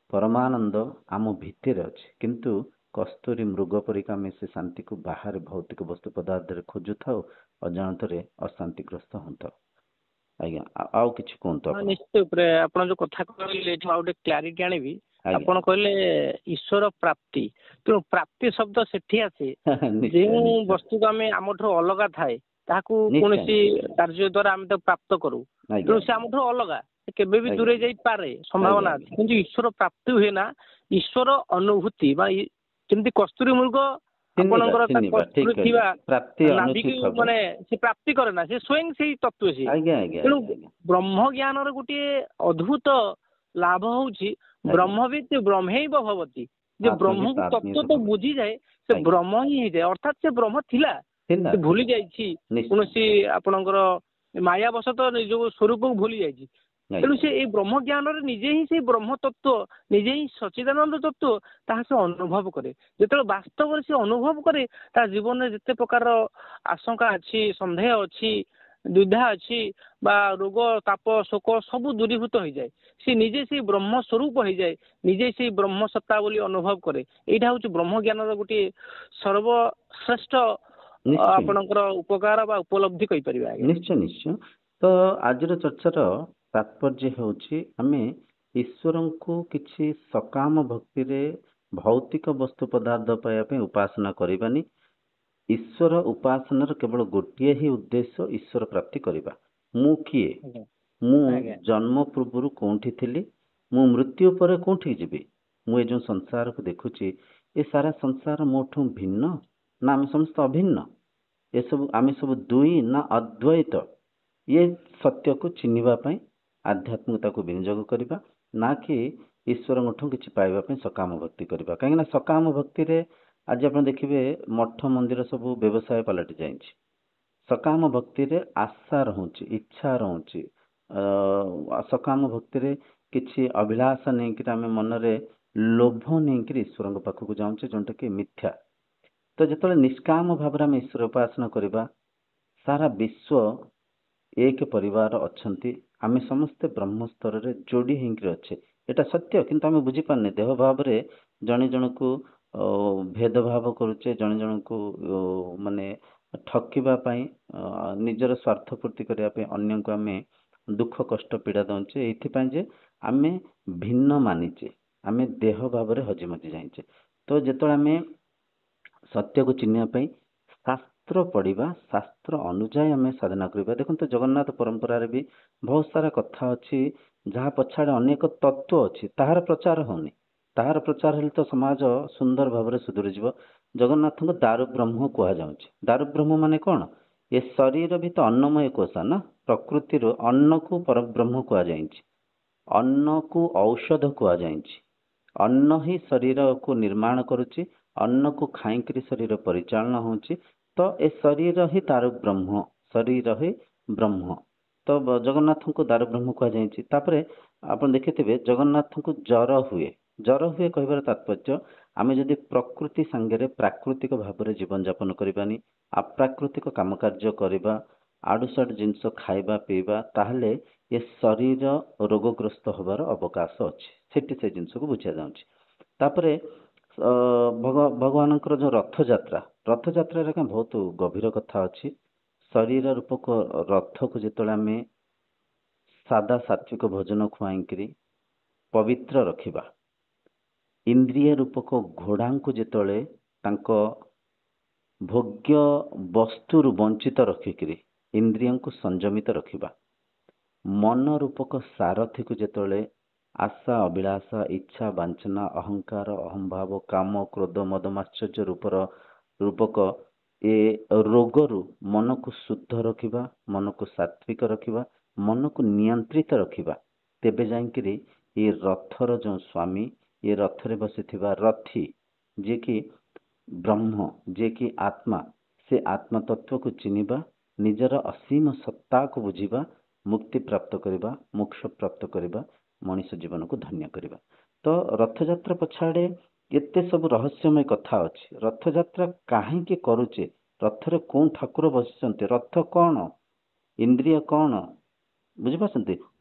Speaker 1: परमानंद आम भितर अच्छे किंतु कस्तूरी मृग परिका आम से शांति को बाहर भौतिक वस्तु पदार्थ खोजु था अजाणत अशांतिग्रस्त हो था आज्ञा आउ किछि कोंतो
Speaker 2: निश्चित आपण जो कथा कहले एठा आउटे क्लैरिटी आनिबी आपण कहले ईश्वर प्राप्ति तो प्राप्ति शब्द सेठी आसे जे वस्तु को आम आमठो अलगा थाए ताकू कोनसी कार्य द्वारा आम तो प्राप्त करू तो से आमठो अलगा केबे भी दूरे जाई पारे संभावना किंतु ईश्वर प्राप्ति हुए ना ईश्वर अनुभूति बा जेमति कस्तूरी मृग आपनकर प्राप्ति माने से प्राप्ति करे ना से स्वयं से तत्व से तेणु ब्रह्म ज्ञान रो गोटे अद्भुत लाभ होउची ब्रह्मविद ब्रह्मैव भवति जे ब्रह्म को तत्व तो बुझी जाए से ब्रह्म ही जाए अर्थात से ब्रह्म थिला से भूली जाइछि कोनसी आपनकर मायावशत निज स्वरूप को भूली जाइछि तेणु से ब्रह्म ज्ञान निजे ही से ब्रह्म तत्व निजे ही सच्चिदानंद तत्व ताहा से अनुभव करे जो वास्तव से अनुभव करे ता जीवन में जिते प्रकार आशंका अच्छी संदेह अच्छी द्विधा अच्छी बा रोग ताप शोक सब दूरीभूत हो जाए सी निजे से ब्रह्म स्वरूप हो जाए निजे से ब्रह्म सत्ता बोली अनुभव करे यहाँ हूँ ब्रह्म ज्ञान गोटे सर्वश्रेष्ठ आपणकर उपकार बा उपलब्धि कहि परिबा
Speaker 1: निश्चय निश्चय तो आज चर्चार तात्पर्य होछि आमे ईश्वर को किछि सकाम भक्ति रे भौतिक वस्तु पदार्थ पाइबा उपासना करबानी ईश्वर उपासनार केवल गोटे ही उद्देश्य ईश्वर प्राप्ति करबा मु किए मु जन्म पूर्व कोठी थिली मु मृत्यु पर कोठी जिबी ମୁଁ ଏ ଯେଉଁ ସଂସାରକୁ ଦେଖୁଛି ଏ ସାରା ସଂସାର ମୋଠୁ ଭିନ୍ନ ନା ଆମେ ସମସ୍ତେ ଅଭିନ୍ନ, ଏସବୁ ଆମେ ସବୁ ଦୁଇ ନା ଅଦ୍ୱୈତ, ଏ ସତ୍ୟକୁ ଚିହ୍ନିବା ପାଇଁ ଆଧ୍ୟାତ୍ମିକତାକୁ ବିନିଯୋଗ କରିବା, ନା କି ଈଶ୍ୱରଙ୍କଠୁ କିଛି ପାଇବା ପାଇଁ ସକାମ ଭକ୍ତି କରିବା। କାହିଁକିନା ସକାମ ଭକ୍ତିରେ ଆଜି ଆପଣ ଦେଖିବେ ମଠ ମନ୍ଦିର ସବୁ ବ୍ୟବସାୟ ପାଲଟି ଯାଇଛି। ସକାମ ଭକ୍ତିରେ ଆଶା ରହୁଛି, ଇଚ୍ଛା ରହୁଛି। ସକାମ ଭକ୍ତିରେ କିଛି ଅଭିଳାଷ ନେଇକିରି ଆମେ ମନରେ ଲୋଭ ନେଇକିରି ଈଶ୍ୱରଙ୍କ ପାଖକୁ ଯାଉଛେ, ଯେଉଁଟା କି ମିଥ୍ୟା। ତ ଯେତେବେଳେ ନିଷ୍କାମ ଭାବରେ ଆମେ ଈଶ୍ୱର ଉପାସନା କରିବା, ସାରା ବିଶ୍ୱ ଏକ ପରିବାର ଅଛନ୍ତି, ଆମେ ସମସ୍ତେ ବ୍ରହ୍ମ ସ୍ତରରେ ଯୋଡ଼ି ହେଇକି ଅଛେ, ଏଟା ସତ୍ୟ। କିନ୍ତୁ ଆମେ ବୁଝିପାରୁନେ, ଦେହ ଭାବରେ ଜଣେ ଜଣକୁ ଭେଦଭାବ କରୁଛେ, ଜଣେ ଜଣକୁ ମାନେ ଠକିବା ପାଇଁ, ନିଜର ସ୍ୱାର୍ଥ ପୂର୍ତ୍ତି କରିବା ପାଇଁ ଅନ୍ୟକୁ ଆମେ ଦୁଃଖ କଷ୍ଟ ପୀଡ଼ା ଦେଉଛେ, ଏଇଥିପାଇଁ ଯେ ଆମେ ଭିନ୍ନ ମାନିଛେ, ଆମେ ଦେହ ଭାବରେ ହଜିମଜି ଯାଇଛେ। ତ ଯେତେବେଳେ ଆମେ ସତ୍ୟକୁ ଚିହ୍ନିବା ପାଇଁ ଶାସ୍ତ୍ର ପଢ଼ିବା, ଶାସ୍ତ୍ର ଅନୁଯାୟୀ ଆମେ ସାଧନା କରିବା। ଦେଖନ୍ତୁ ଜଗନ୍ନାଥ ପରମ୍ପରାରେ ବି ବହୁତ ସାରା କଥା ଅଛି, ଯାହା ପଛଆଡ଼େ ଅନେକ ତତ୍ତ୍ୱ ଅଛି, ତାହାର ପ୍ରଚାର ହଉନି। ତାହାର ପ୍ରଚାର ହେଲେ ତ ସମାଜ ସୁନ୍ଦର ଭାବରେ ସୁଧୁରିଯିବ। ଜଗନ୍ନାଥଙ୍କୁ ଦାରୁ ବ୍ରହ୍ମ କୁହାଯାଉଛି। ଦାରୁ ବ୍ରହ୍ମ ମାନେ କ'ଣ? ଏ ଶରୀର ବି ତ ଅନ୍ନମୟ କୋଷ ନା, ପ୍ରକୃତିରୁ ଅନ୍ନକୁ ପରବ୍ରହ୍ମ କୁହାଯାଇଛି, ଅନ୍ନକୁ ଔଷଧ କୁହାଯାଇଛି। ଅନ୍ନ ହିଁ ଶରୀରକୁ ନିର୍ମାଣ କରୁଛି, ଅନ୍ନକୁ ଖାଇକିରି ଶରୀର ପରିଚାଳନା ହେଉଛି। ତ ଏ ଶରୀର ହିଁ ଦାରୁ ବ୍ରହ୍ମ, ଶରୀର ହିଁ ବ୍ରହ୍ମ। ତ ଜଗନ୍ନାଥଙ୍କୁ ଦାରୁ ବ୍ରହ୍ମ କୁହାଯାଇଛି। ତାପରେ ଆପଣ ଦେଖିଥିବେ ଜଗନ୍ନାଥଙ୍କୁ ଜ୍ୱର ହୁଏ। ଜ୍ୱର ହୁଏ କହିବାର ତାତ୍ପର୍ଯ୍ୟ, ଆମେ ଯଦି ପ୍ରକୃତି ସାଙ୍ଗରେ ପ୍ରାକୃତିକ ଭାବରେ ଜୀବନଯାପନ କରିବାନି, ଅପ୍ରାକୃତିକ କାମ କାର୍ଯ୍ୟ କରିବା, ଆଡୁ ସାଡୁ ଜିନିଷ ଖାଇବା ପିଇବା, ତାହେଲେ ଏ ଶରୀର ରୋଗଗ୍ରସ୍ତ ହେବାର ଅବକାଶ ଅଛି। ସେଠି ସେ ଜିନିଷକୁ ବୁଝା ଯାଉଛି। ତାପରେ ଭଗବାନଙ୍କର ଯେଉଁ ରଥଯାତ୍ରା, ରଥଯାତ୍ରାରେ ବହୁତ ଗଭୀର କଥା ଅଛି। ଶରୀର ରୂପକ ରଥକୁ ଯେତେବେଳେ ଆମେ ସାଦା ସାତ୍विକ ଭୋଜନ ଖୁଆଇକିରି ପବିତ୍ର ରଖିବା, ଇନ୍ଦ୍ରିୟ ରୂପକ ଘୋଡ଼ାଙ୍କୁ ଯେତେବେଳେ ତାଙ୍କ ଭୋଗ୍ୟ ବସ୍ତୁରୁ ବଞ୍ଚିତ ରଖିକିରି ଇନ୍ଦ୍ରିୟଙ୍କୁ ସଂଯମିତ ରଖିବା, ମନ ରୂପକ ସାରଥୀକୁ ଯେତେବେଳେ ଆଶା ଅଭିଳାଷା ଇଚ୍ଛା ବାଞ୍ଚନା ଅହଙ୍କାର ଅହମ୍ଭାବ କାମ କ୍ରୋଧ ମଦ ମାଶ୍ଚର୍ଯ୍ୟ ରୂପକ ଏ ରୋଗରୁ ମନକୁ ଶୁଦ୍ଧ ରଖିବା, ମନକୁ ସାତ୍विକ ରଖିବା, ମନକୁ ନିୟନ୍ତ୍ରିତ ରଖିବା, ତେବେ ଯାଇକିରି ଏ ରଥର ଯେଉଁ ସ୍ୱାମୀ, ଏ ରଥରେ ବସିଥିବା ରଥୀ ଯିଏକି ବ୍ରହ୍ମ, ଯିଏକି ଆତ୍ମା, ସେ ଆତ୍ମା ତତ୍ତ୍ୱକୁ ଚିହ୍ନିବା, ନିଜର ଅସୀମ ସତ୍ତାକୁ ବୁଝିବା, ମୁକ୍ତି ପ୍ରାପ୍ତ କରିବା, ମୋକ୍ଷ ପ୍ରାପ୍ତ କରିବା, ମଣିଷ ଜୀବନକୁ ଧନ୍ୟ କରିବା। ତ ରଥଯାତ୍ରା ପଛଆଡ଼େ ଏତେ ସବୁ ରହସ୍ୟମୟ କଥା ଅଛି। ରଥଯାତ୍ରା କାହିଁକି କରୁଛେ? ରଥରେ କୋଉ ଠାକୁର ବସିଛନ୍ତି? ରଥ କ'ଣ? ଇନ୍ଦ୍ରିୟ କ'ଣ? ବୁଝିପାରୁଛନ୍ତି?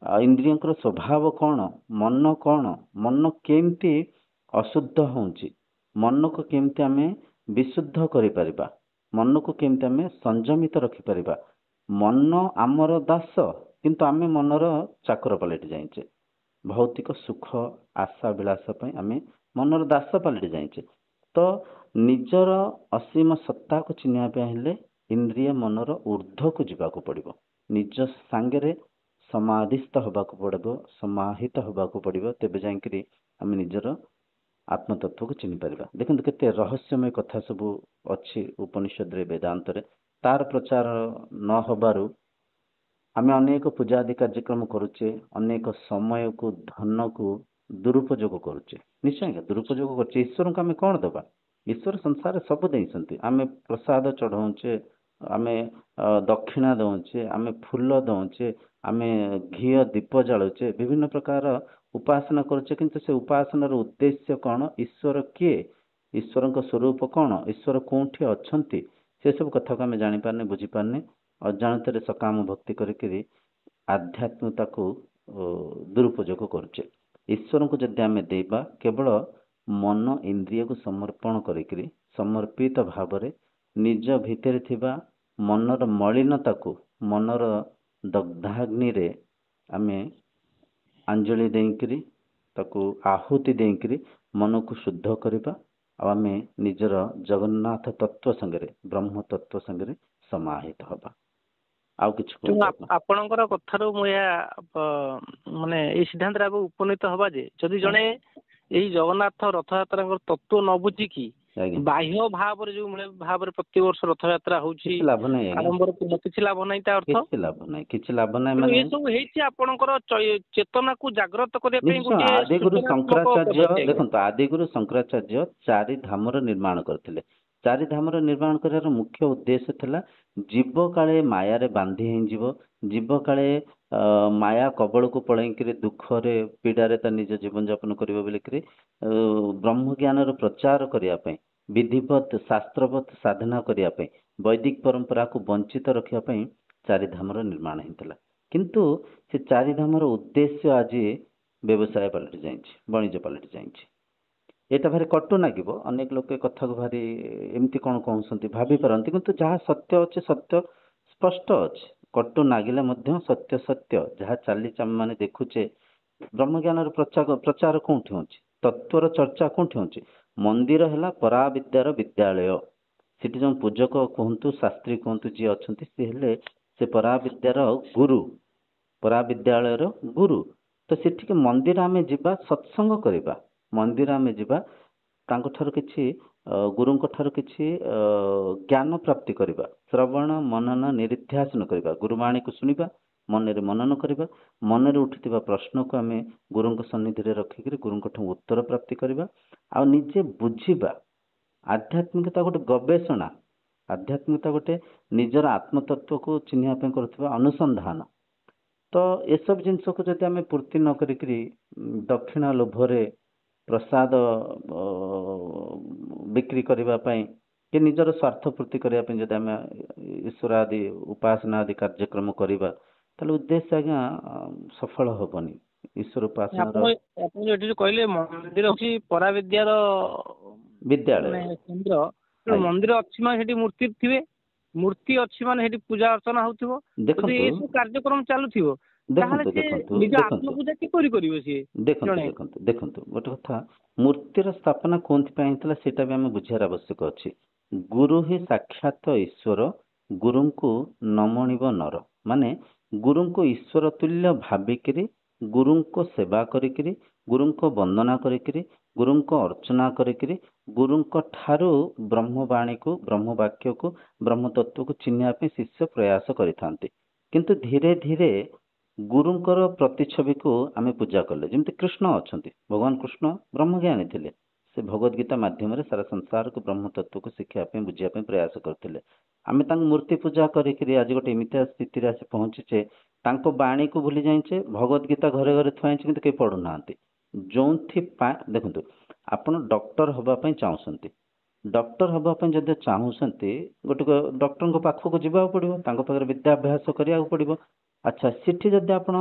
Speaker 1: ଇନ୍ଦ୍ରିୟଙ୍କର ସ୍ୱଭାବ କ'ଣ? ମନ କ'ଣ? ମନ କେମିତି ଅଶୁଦ୍ଧ ହେଉଛି? ମନକୁ କେମିତି ଆମେ ବିଶୁଦ୍ଧ କରିପାରିବା? ମନକୁ କେମିତି ଆମେ ସଂଯମିତ ରଖିପାରିବା? ମନ ଆମର ଦାସ, କିନ୍ତୁ ଆମେ ମନର ଚାକର ପାଲଟି ଯାଇଛେ। ଭୌତିକ ସୁଖ ଆଶା ବିଳାସ ପାଇଁ ଆମେ ମନର ଦାସ ପାଲଟି ଯାଇଛେ। ତ ନିଜର ଅସୀମ ସତ୍ତାକୁ ଚିହ୍ନିବା ପାଇଁ ହେଲେ ଇନ୍ଦ୍ରିୟ ମନର ଊର୍ଦ୍ଧ୍ୱକୁ ଯିବାକୁ ପଡ଼ିବ, ନିଜ ସାଙ୍ଗରେ ସମାଧିସ୍ଥ ହେବାକୁ ପଡ଼ିବ, ସମାହିତ ହେବାକୁ ପଡ଼ିବ, ତେବେ ଯାଇକରି ଆମେ ନିଜର ଆତ୍ମତତ୍ତ୍ୱକୁ ଚିହ୍ନିପାରିବା। ଦେଖନ୍ତୁ କେତେ ରହସ୍ୟମୟ କଥା ସବୁ ଅଛି ଉପନିଷଦରେ, ବେଦାନ୍ତରେ। ତାର ପ୍ରଚାର ନ ହେବାରୁ ଆମେ ଅନେକ ପୂଜା ଆଦି କାର୍ଯ୍ୟକ୍ରମ କରୁଛେ, ଅନେକ ସମୟକୁ ଧନକୁ ଦୁରୁପଯୋଗ କରୁଛେ। ନିଶ୍ଚୟ ଦୁରୁପଯୋଗ କରୁଛେ। ଈଶ୍ୱରଙ୍କୁ ଆମେ କ'ଣ ଦେବା? ଈଶ୍ୱର ସଂସାରରେ ସବୁ ଦେଇଛନ୍ତି। ଆମେ ପ୍ରସାଦ ଚଢ଼ାଉଛେ, ଆମେ ଦକ୍ଷିଣା ଦେଉଛେ, ଆମେ ଫୁଲ ଦେଉଛେ, ଆମେ ଘିଅ ଦୀପ ଜାଳୁଛେ, ବିଭିନ୍ନ ପ୍ରକାର ଉପାସନା କରୁଛେ। କିନ୍ତୁ ସେ ଉପାସନାର ଉଦ୍ଦେଶ୍ୟ କ'ଣ? ଈଶ୍ୱର କିଏ? ଈଶ୍ୱରଙ୍କ ସ୍ୱରୂପ କ'ଣ? ଈଶ୍ୱର କେଉଁଠି ଅଛନ୍ତି? ସେସବୁ କଥାକୁ ଆମେ ଜାଣିପାରୁନେ, ବୁଝିପାରୁନେ। ଅଜାଣତରେ ସକାମ ଭକ୍ତି କରିକିରି ଆଧ୍ୟାତ୍ମିକତାକୁ ଦୁରୁପଯୋଗ କରୁଛେ। ଈଶ୍ୱରଙ୍କୁ ଯଦି ଆମେ ଦେବା, କେବଳ ମନ ଇନ୍ଦ୍ରିୟକୁ ସମର୍ପଣ କରିକିରି ସମର୍ପିତ ଭାବରେ ନିଜ ଭିତରେ ଥିବା ମନର ମଳିନତାକୁ ମନର ଦଗ୍ଧାଗ୍ନିରେ ଆମେ ଆଞ୍ଜଳି ଦେଇକିରି, ତାକୁ ଆହୁତି ଦେଇକିରି ମନକୁ ଶୁଦ୍ଧ କରିବା, ଆଉ ଆମେ ନିଜର ଜଗନ୍ନାଥ ତତ୍ତ୍ୱ ସାଙ୍ଗରେ, ବ୍ରହ୍ମ ତତ୍ତ୍ୱ ସାଙ୍ଗରେ ସମାହିତ ହେବା। ଆଉ କିଛି
Speaker 2: ଆପଣଙ୍କର କଥାରୁ ମୁଁ ଏହା ମାନେ ଏଇ ସିଦ୍ଧାନ୍ତରେ ଉପନୀତ ହବା ଯେ ଯଦି ଜଣେ ଏଇ ଜଗନ୍ନାଥ ରଥଯାତ୍ରାଙ୍କର ତତ୍ତ୍ୱ ନ ବୁଝିକି
Speaker 1: ଆଜ୍ଞା
Speaker 2: ବାହ୍ୟ ଭାବରେ ଯୋଉ ଭାବରେ ପ୍ରତିବର୍ଷ ରଥଯାତ୍ରା ହଉଛି
Speaker 1: କିଛି ଲାଭ ନାହିଁ ଆଜ୍ଞା,
Speaker 2: ଆଡମ୍ବର ପୂର୍ଣ୍ଣ, କିଛି ଲାଭ ନାହିଁ ତା ଅର୍ଥ।
Speaker 1: କିଛି ଲାଭ ନାହିଁ, କିଛି ଲାଭ ନାହିଁ।
Speaker 2: ତେଣୁ
Speaker 1: ମାନେ
Speaker 2: ଏସବୁ ହେଇଛି ଆପଣଙ୍କର ଚେତନାକୁ ଜାଗ୍ରତ କରିବା ପାଇଁ
Speaker 1: ନିଶ୍ଚୟ
Speaker 2: ଗୋଟିଏ
Speaker 1: ଆଦିଗୁରୁ
Speaker 2: ସୂଚନାତ୍ମକ
Speaker 1: ଶଙ୍କରାଚାର୍ଯ୍ୟ
Speaker 2: ପଦ୍ଧତି ଆଜ୍ଞା।
Speaker 1: ଦେଖନ୍ତୁ, ଆଦିଗୁରୁ ଶଙ୍କରାଚାର୍ଯ୍ୟ ଚାରି ଧାମର ନିର୍ମାଣ କରିଥିଲେ। ଚାରି ଧାମର ନିର୍ମାଣ କରିବାର ମୁଖ୍ୟ ଉଦ୍ଦେଶ୍ୟ ଥିଲା ଜୀବ କାଳେ ମାୟାରେ ବାନ୍ଧି ହେଇଯିବ, ଜୀବ କାଳେ ମାୟା କବଳକୁ ପଳେଇକିରି ଦୁଃଖରେ ପୀଡ଼ାରେ ତା ନିଜ ଜୀବନ ଯାପନ କରିବ ବୋଲିକିରି ବ୍ରହ୍ମ ଜ୍ଞାନର ପ୍ରଚାର କରିବା ପାଇଁ, ବିଧିବତ ଶାସ୍ତ୍ରବତ ସାଧନା କରିବା ପାଇଁ, ବୈଦିକ ପରମ୍ପରାକୁ ବଞ୍ଚିତ ରଖିବା ପାଇଁ ଚାରି ଧାମର ନିର୍ମାଣ ହେଇଥିଲା। କିନ୍ତୁ ସେ ଚାରି ଧାମର ଉଦ୍ଦେଶ୍ୟ ଆଜି ବ୍ୟବସାୟ ପାଲଟି ଯାଇଛି, ବାଣିଜ୍ୟ ପାଲଟି ଯାଇଛି। ଏଇଟା ଭାରି କଟୁ ଲାଗିବ, ଅନେକ ଲୋକ ଏ କଥାକୁ ଭାରି ଏମିତି କଣ କହୁଛନ୍ତି ଭାବି ପାରନ୍ତି, କିନ୍ତୁ ଯାହା ସତ୍ୟ ଅଛି ସତ୍ୟ ସ୍ପଷ୍ଟ ଅଛି। କଟୁ ଲାଗିଲେ ମଧ୍ୟ ସତ୍ୟ ସତ୍ୟ, ଯାହା ଚାଲିଛି ଆମେ ମାନେ ଦେଖୁଛେ। ବ୍ରହ୍ମଜ୍ଞାନର ପ୍ରଚାର କୋଉଠି ହଉଛି, ତତ୍ଵର ଚର୍ଚ୍ଚା କୋଉଠି ହଉଛି? ମନ୍ଦିର ହେଲା ପରାବିଦ୍ୟାର ବିଦ୍ୟାଳୟ। ସେଠି ଯେଉଁ ପୂଜକ କୁହନ୍ତୁ, ଶାସ୍ତ୍ରୀ କୁହନ୍ତୁ, ଯିଏ ଅଛନ୍ତି ସେ ହେଲେ ସେ ପରାବିଦ୍ୟାର ଗୁରୁ, ପରାବିଦ୍ୟାଳୟର ଗୁରୁ। ତ ସେଠିକି ମନ୍ଦିର ଆମେ ଯିବା, ସତ୍ସଙ୍ଗ କରିବା, ମନ୍ଦିର ଆମେ ଯିବା, ତାଙ୍କଠାରୁ କିଛି ଗୁରୁଙ୍କ ଠାରୁ କିଛି ଜ୍ଞାନ ପ୍ରାପ୍ତି କରିବା, ଶ୍ରବଣ ମନନ ନିରିଧ୍ୟାସନ କରିବା, ଗୁରୁବାଣୀକୁ ଶୁଣିବା, ମନରେ ମନନ କରିବା, ମନରେ ଉଠୁଥିବା ପ୍ରଶ୍ନକୁ ଆମେ ଗୁରୁଙ୍କ ସନ୍ନିଧିରେ ରଖିକରି ଗୁରୁଙ୍କଠୁ ଉତ୍ତର ପ୍ରାପ୍ତି କରିବା, ଆଉ ନିଜେ ବୁଝିବା। ଆଧ୍ୟାତ୍ମିକତା ଗୋଟେ ଗବେଷଣା, ଆଧ୍ୟାତ୍ମିକତା ଗୋଟେ ନିଜର ଆତ୍ମତତ୍ଵକୁ ଚିହ୍ନିବା ପାଇଁ କରୁଥିବା ଅନୁସନ୍ଧାନ। ତ ଏସବୁ ଜିନିଷକୁ ଯଦି ଆମେ ପୂର୍ତ୍ତି ନ କରିକିରି ଦକ୍ଷିଣା ଲୋଭରେ ପ୍ରସାଦ ବିକ୍ରି କରିବା ପାଇଁ କି ନିଜର ସ୍ୱାର୍ଥ ପୂର୍ତ୍ତି କରିବା ପାଇଁ ଯଦି ଆମେ ଈଶ୍ୱର ଆଦି ଉପାସନା ଆଦି କାର୍ଯ୍ୟକ୍ରମ କରିବା, ତାହେଲେ ଉଦ୍ଦେଶ୍ୟ ଆଜ୍ଞା ସଫଳ ହବନି। ଈଶ୍ୱର ଉପାସନାର
Speaker 2: ଆପଣ ଏଠି ଯୋଉ କହିଲେ ମନ୍ଦିର ହଉଛି ପରାବିଦ୍ୟାର
Speaker 1: ବିଦ୍ୟାଳୟ,
Speaker 2: ମାନେ କେନ୍ଦ୍ର, ମନ୍ଦିର ଅଛି ମାନେ ସେଠି ମୂର୍ତ୍ତି ଥିବେ, ମୂର୍ତ୍ତି ଅଛି ମାନେ ସେଠି ପୂଜା ଅର୍ଚ୍ଚନା ହଉଥିବ। ଯଦି ଏସବୁ କାର୍ଯ୍ୟକ୍ରମ ଚାଲୁଥିବ ତାହେଲେ ସେ ନିଜ ଆତ୍ମପୂଜା କିପରି କରିବ ସିଏ?
Speaker 1: ଦେଖନ୍ତୁ ଗୋଟେ କଥା, ମୂର୍ତ୍ତିର ସ୍ଥାପନା କୋଉଥିପାଇଁ ହେଇଥିଲା ସେଇଟା ବି ଆମେ ବୁଝିବାର ଆବଶ୍ୟକ ଅଛି। ଗୁରୁ ହିଁ ସାକ୍ଷାତ ଈଶ୍ୱର, ଗୁରୁଙ୍କୁ ନମଣିବ ନର। ମାନେ ଗୁରୁଙ୍କୁ ଈଶ୍ୱର ତୁଲ୍ୟ ଭାବିକିରି, ଗୁରୁଙ୍କ ସେବା କରିକିରି, ଗୁରୁଙ୍କ ବନ୍ଦନା କରିକିରି, ଗୁରୁଙ୍କ ଅର୍ଚ୍ଚନା କରିକିରି, ଗୁରୁଙ୍କ ଠାରୁ ବ୍ରହ୍ମବାଣୀକୁ, ବ୍ରହ୍ମବାକ୍ୟକୁ, ବ୍ରହ୍ମତତ୍ଵକୁ ଚିହ୍ନିବା ପାଇଁ ଶିଷ୍ୟ ପ୍ରୟାସ କରିଥାନ୍ତି। କିନ୍ତୁ ଧୀରେ ଧୀରେ ଗୁରୁଙ୍କର ପ୍ରତିଛବିକୁ ଆମେ ପୂଜା କଲେ, ଯେମିତି କୃଷ୍ଣ ଅଛନ୍ତି, ଭଗବାନ କୃଷ୍ଣ ବ୍ରହ୍ମଜ୍ଞାନୀ ଥିଲେ। ସେ ଭଗବତ ଗୀତା ମାଧ୍ୟମରେ ସାରା ସଂସାରକୁ ବ୍ରହ୍ମତତ୍ଵକୁ ଶିଖିବା ପାଇଁ, ବୁଝିବା ପାଇଁ ପ୍ରୟାସ କରିଥିଲେ। ଆମେ ତାଙ୍କୁ ମୂର୍ତ୍ତି ପୂଜା କରିକିରି ଆଜି ଗୋଟେ ଏମିତିଆ ସ୍ଥିତିରେ ଆସି ପହଞ୍ଚିଛେ, ତାଙ୍କ ବାଣୀକୁ ଭୁଲି ଯାଇଛେ। ଭଗବତ ଗୀତା ଘରେ ଘରେ ଥୁଆ ହେଇଛି କିନ୍ତୁ କେହି ପଢୁନାହାନ୍ତି। ଯୋଉଥିପାଇଁ ଦେଖନ୍ତୁ, ଆପଣ ଡକ୍ଟର ହବା ପାଇଁ ଚାହୁଁଛନ୍ତି, ଡକ୍ଟର ହବା ପାଇଁ ଯଦି ଚାହୁଁଛନ୍ତି, ଗୋଟେ ଡକ୍ଟରଙ୍କ ପାଖକୁ ଯିବାକୁ ପଡିବ, ତାଙ୍କ ପାଖରେ ବିଦ୍ୟାଭ୍ୟାସ କରିବାକୁ ପଡିବ। ଆଚ୍ଛା, ସେଠି ଯଦି ଆପଣ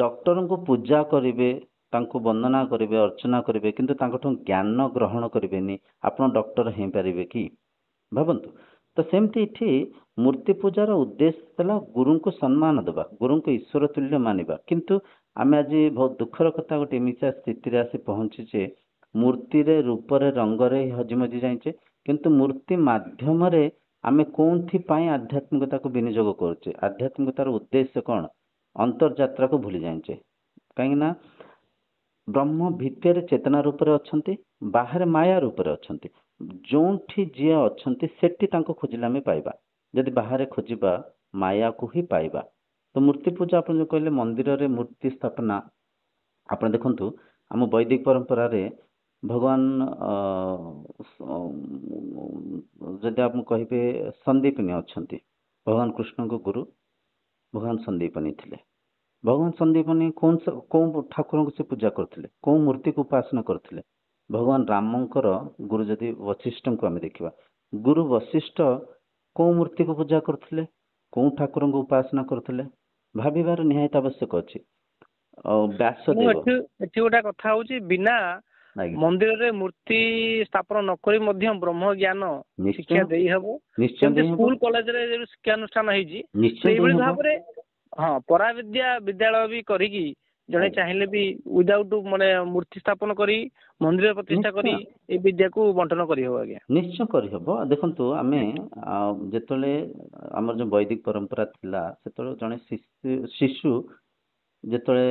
Speaker 1: ଡକ୍ଟରଙ୍କୁ ପୂଜା କରିବେ, ତାଙ୍କୁ ବନ୍ଦନା କରିବେ, ଅର୍ଚ୍ଚନା କରିବେ, କିନ୍ତୁ ତାଙ୍କଠୁ ଜ୍ଞାନ ଗ୍ରହଣ କରିବେନି, ଆପଣ ଡକ୍ଟର ହେଇପାରିବେ କି? ଭାବନ୍ତୁ। ତ ସେମିତି ଏଠି ମୂର୍ତ୍ତି ପୂଜାର ଉଦ୍ଦେଶ୍ୟ ଥିଲା ଗୁରୁଙ୍କୁ ସମ୍ମାନ ଦେବା, ଗୁରୁଙ୍କୁ ଈଶ୍ୱର ତୁଲ୍ୟ ମାନିବା। କିନ୍ତୁ ଆମେ ଆଜି ବହୁତ ଦୁଃଖର କଥା, ଗୋଟେ ଏମିତିଆ ସ୍ଥିତିରେ ଆସି ପହଞ୍ଚିଛେ, ମୂର୍ତ୍ତିରେ ରୂପରେ ରଙ୍ଗରେ ହଜିମଜି ଯାଇଛେ, କିନ୍ତୁ ମୂର୍ତ୍ତି ମାଧ୍ୟମରେ ଆମେ କୋଉଥିପାଇଁ ଆଧ୍ୟାତ୍ମିକତାକୁ ବିନିଯୋଗ କରୁଛେ? ଆଧ୍ୟାତ୍ମିକତାର ଉଦ୍ଦେଶ୍ୟ କଣ? ଅନ୍ତର୍ଯାତ୍ରାକୁ ଭୁଲି ଯାଇଛେ। କାହିଁକି ନା ବ୍ରହ୍ମ ଭିତରେ ଚେତନା ରୂପରେ ଅଛନ୍ତି, ବାହାରେ ମାୟା ରୂପରେ ଅଛନ୍ତି। ଯୋଉଠି ଯିଏ ଅଛନ୍ତି ସେଠି ତାଙ୍କୁ ଖୋଜିଲେ ଆମେ ପାଇବା। ଯଦି ବାହାରେ ଖୋଜିବା, ମାୟାକୁ ହିଁ ପାଇବା। ତ ମୂର୍ତ୍ତି ପୂଜା, ଆପଣ ଯୋଉ କହିଲେ ମନ୍ଦିରରେ ମୂର୍ତ୍ତି ସ୍ଥାପନା, ଆପଣ ଦେଖନ୍ତୁ ଆମ ବୈଦିକ ପରମ୍ପରାରେ ଭଗବାନ ଯଦି ଆପଣ କହିବେ ସନ୍ଦୀପନୀ ଅଛନ୍ତି, ଭଗବାନ କୃଷ୍ଣଙ୍କ ଗୁରୁ ଭଗବାନ ସନ୍ଦୀପନୀ ଥିଲେ। ଭଗବାନ ସନ୍ଦୀପନୀ କୋଉ ଠାକୁରଙ୍କୁ ସେ ପୂଜା କରୁଥିଲେ, କୋଉ ମୂର୍ତ୍ତିକୁ ଉପାସନା କରୁଥିଲେ? ଭଗବାନ ରାମଙ୍କର ଗୁରୁ ଯଦି ବଶିଷ୍ଠଙ୍କୁ ଆମେ ଦେଖିବା, ଗୁରୁ ବଶିଷ୍ଠ କୋଉ ମୂର୍ତ୍ତିକୁ ପୂଜା କରୁଥିଲେ, କୋଉ ଠାକୁରଙ୍କୁ ଉପାସନା କରୁଥିଲେ? ଭାବିବାର ନିହାତି ଆବଶ୍ୟକ ଅଛି। ବ୍ୟାସଦେବ,
Speaker 2: ଏଠି ଗୋଟେ କଥା ହଉଛି, ବିନା ମନ୍ଦିରରେ ମୂର୍ତ୍ତି ସ୍ଥାପନ ନ କରି ମଧ୍ୟ ବ୍ରହ୍ମ ଜ୍ଞାନ ଶିକ୍ଷା ଦେଇ ହବ। ସ୍କୁଲ କଲେଜରେ ଶିକ୍ଷାନୁଷ୍ଠାନ ହେଇଛି, ସେଇଭଳି ଭାବରେ ପରାବିଦ୍ୟା ବିଦ୍ୟାଳୟ ବି କରିକି ଜଣେ ଚାହିଁଲେ ବି ୱିଦାଉଟ୍ ମାନେ ମୂର୍ତ୍ତି ସ୍ଥାପନ କରି, ମନ୍ଦିର ପ୍ରତିଷ୍ଠା କରି এই ବିଦ୍ୟାକୁ ବଣ୍ଟନ କରିହବ। ଆଜ୍ଞା,
Speaker 1: ନିଶ୍ଚୟ କରିହବ। ଦେଖନ୍ତୁ, ଆମେ ଯେତେବେଳେ ଆମର ଯୋଉ ବୈଦିକ ପରମ୍ପରା ଥିଲା, ସେତେବେଳେ ଜଣେ ଶିଶୁ ଯେତେବେଳେ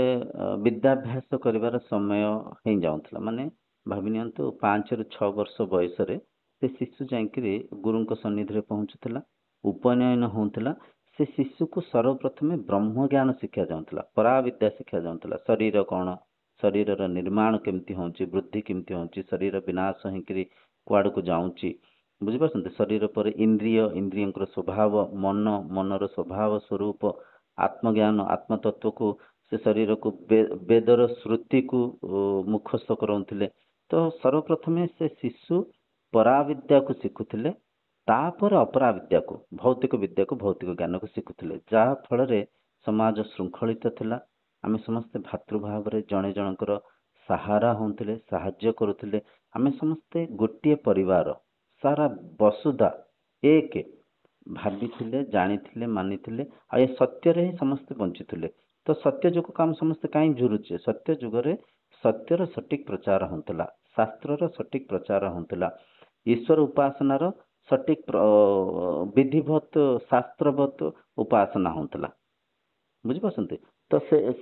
Speaker 1: ବିଦ୍ୟାଭ୍ୟାସ କରିବାର ସମୟ ହେଇଯାଉଥିଲା, ମାନେ ଭାବି ନିଅନ୍ତୁ 5 ରୁ 6 ବର୍ଷ ବୟସରେ ସେ ଶିଶୁ ଯାଇକିରି ଗୁରୁଙ୍କ ସନ୍ନିଧିରେ ପହଞ୍ଚୁଥିଲା, ଉପନୟନ ହେଉଥିଲା। ସେ ଶିଶୁକୁ ସର୍ବପ୍ରଥମେ ବ୍ରହ୍ମ ଜ୍ଞାନ ଶିକ୍ଷା ଯାଉଥିଲା, ପରାବିଦ୍ୟା ଶିକ୍ଷା ଯାଉଥିଲା। ଶରୀର କ'ଣ, ଶରୀରର ନିର୍ମାଣ କେମିତି ହେଉଛି, ବୃଦ୍ଧି କେମିତି ହେଉଛି, ଶରୀର ବିନାଶ ହେଇକିରି କୁଆଡ଼କୁ ଯାଉଛି, ବୁଝିପାରୁଛନ୍ତି। ଶରୀର ପରେ ଇନ୍ଦ୍ରିୟ, ଇନ୍ଦ୍ରିୟଙ୍କର ସ୍ୱଭାବ, ମନ, ମନର ସ୍ୱଭାବ ସ୍ୱରୂପ, ଆତ୍ମଜ୍ଞାନ, ଆତ୍ମତତ୍ଵକୁ, ସେ ଶରୀରକୁ ବେଦର ଶ୍ରୁତିକୁ ମୁଖସ୍ଥ କରାଉଥିଲେ। ତ ସର୍ବପ୍ରଥମେ ସେ ଶିଶୁ ପରାବିଦ୍ୟାକୁ ଶିଖୁଥିଲେ, ତାପରେ ଅପରାବିଦ୍ୟାକୁ, ଭୌତିକ ବିଦ୍ୟାକୁ, ଭୌତିକ ଜ୍ଞାନକୁ ଶିଖୁଥିଲେ। ଯାହା ଫଳରେ ସମାଜ ଶୃଙ୍ଖଳିତ ଥିଲା। ଆମେ ସମସ୍ତେ ଭାତୃଭାବରେ ଜଣେ ଜଣଙ୍କର ସାହାରା ହେଉଥିଲେ, ସାହାଯ୍ୟ କରୁଥିଲେ। ଆମେ ସମସ୍ତେ ଗୋଟିଏ ପରିବାର, ସାରା ବସୁଧା ଏକ ଭାବିଥିଲେ, ଜାଣିଥିଲେ, ମାନିଥିଲେ, ଆଉ ଏ ସତ୍ୟରେ ହିଁ ସମସ୍ତେ ବଞ୍ଚୁଥିଲେ। ତ ସତ୍ୟ ଯୁଗକୁ ଆମେ ସମସ୍ତେ କାହିଁ ଝୁରୁଛେ? ସତ୍ୟ ଯୁଗରେ ସତ୍ୟର ସଠିକ ପ୍ରଚାର ହେଉଥିଲା, ଶାସ୍ତ୍ରର ସଠିକ ପ୍ରଚାର ହେଉଥିଲା, ଈଶ୍ୱର ଉପାସନାର ସଠିକ ବିଧିବତ ଶାସ୍ତ୍ରବତ ଉପାସନା ହେଉଥିଲା, ବୁଝିପାରୁଛନ୍ତି। ତ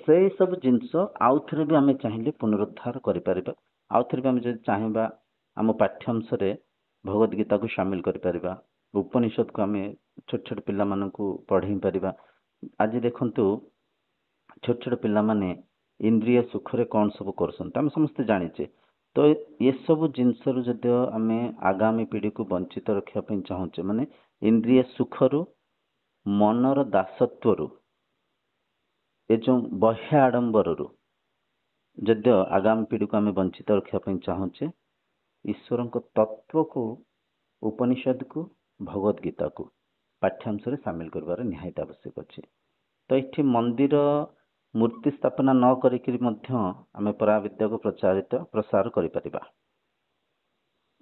Speaker 1: ସେଇ ସବୁ ଜିନିଷ ଆଉଥରେ ବି ଆମେ ଚାହିଁଲେ ପୁନରୁଦ୍ଧାର କରିପାରିବା। ଆଉଥରେ ବି ଆମେ ଯଦି ଚାହିଁବା ଆମ ପାଠ୍ୟାଂଶରେ ଭଗବତ ଗୀତାକୁ ସାମିଲ କରିପାରିବା, ଉପନିଷଦକୁ ଆମେ ଛୋଟ ଛୋଟ ପିଲାମାନଙ୍କୁ ପଢ଼େଇ ପାରିବା। ଆଜି ଦେଖନ୍ତୁ ଛୋଟ ଛୋଟ ପିଲାମାନେ ଇନ୍ଦ୍ରିୟ ସୁଖରେ କ'ଣ ସବୁ କରୁଛନ୍ତି ଆମେ ସମସ୍ତେ ଜାଣିଛେ। ତ ଏସବୁ ଜିନିଷରୁ ଯଦି ଆମେ ଆଗାମୀ ପିଢ଼ିକୁ ବଞ୍ଚିତ ରଖିବା ପାଇଁ ଚାହୁଁଛେ, ମାନେ ଇନ୍ଦ୍ରିୟ ସୁଖରୁ, ମନର ଦାସତ୍ୱରୁ, ଏ ଯେଉଁ ବହ୍ୟ ଆଡ଼ମ୍ବରରୁ ଯଦିଓ ଆଗାମୀ ପିଢ଼ିକୁ ଆମେ ବଞ୍ଚିତ ରଖିବା ପାଇଁ ଚାହୁଁଛେ, ଈଶ୍ୱରଙ୍କ ତତ୍ଵକୁ, ଉପନିଷଦକୁ, ଭଗବତ ଗୀତାକୁ ପାଠ୍ୟାଂଶରେ ସାମିଲ କରିବାର ନିହାତି ଆବଶ୍ୟକ ଅଛି। ତ ଏଠି ମନ୍ଦିର ମୂର୍ତ୍ତି ସ୍ଥାପନା ନ କରିକି ମଧ୍ୟ ଆମେ ପରାବିଦ୍ୟାକୁ ପ୍ରସାର କରିପାରିବା।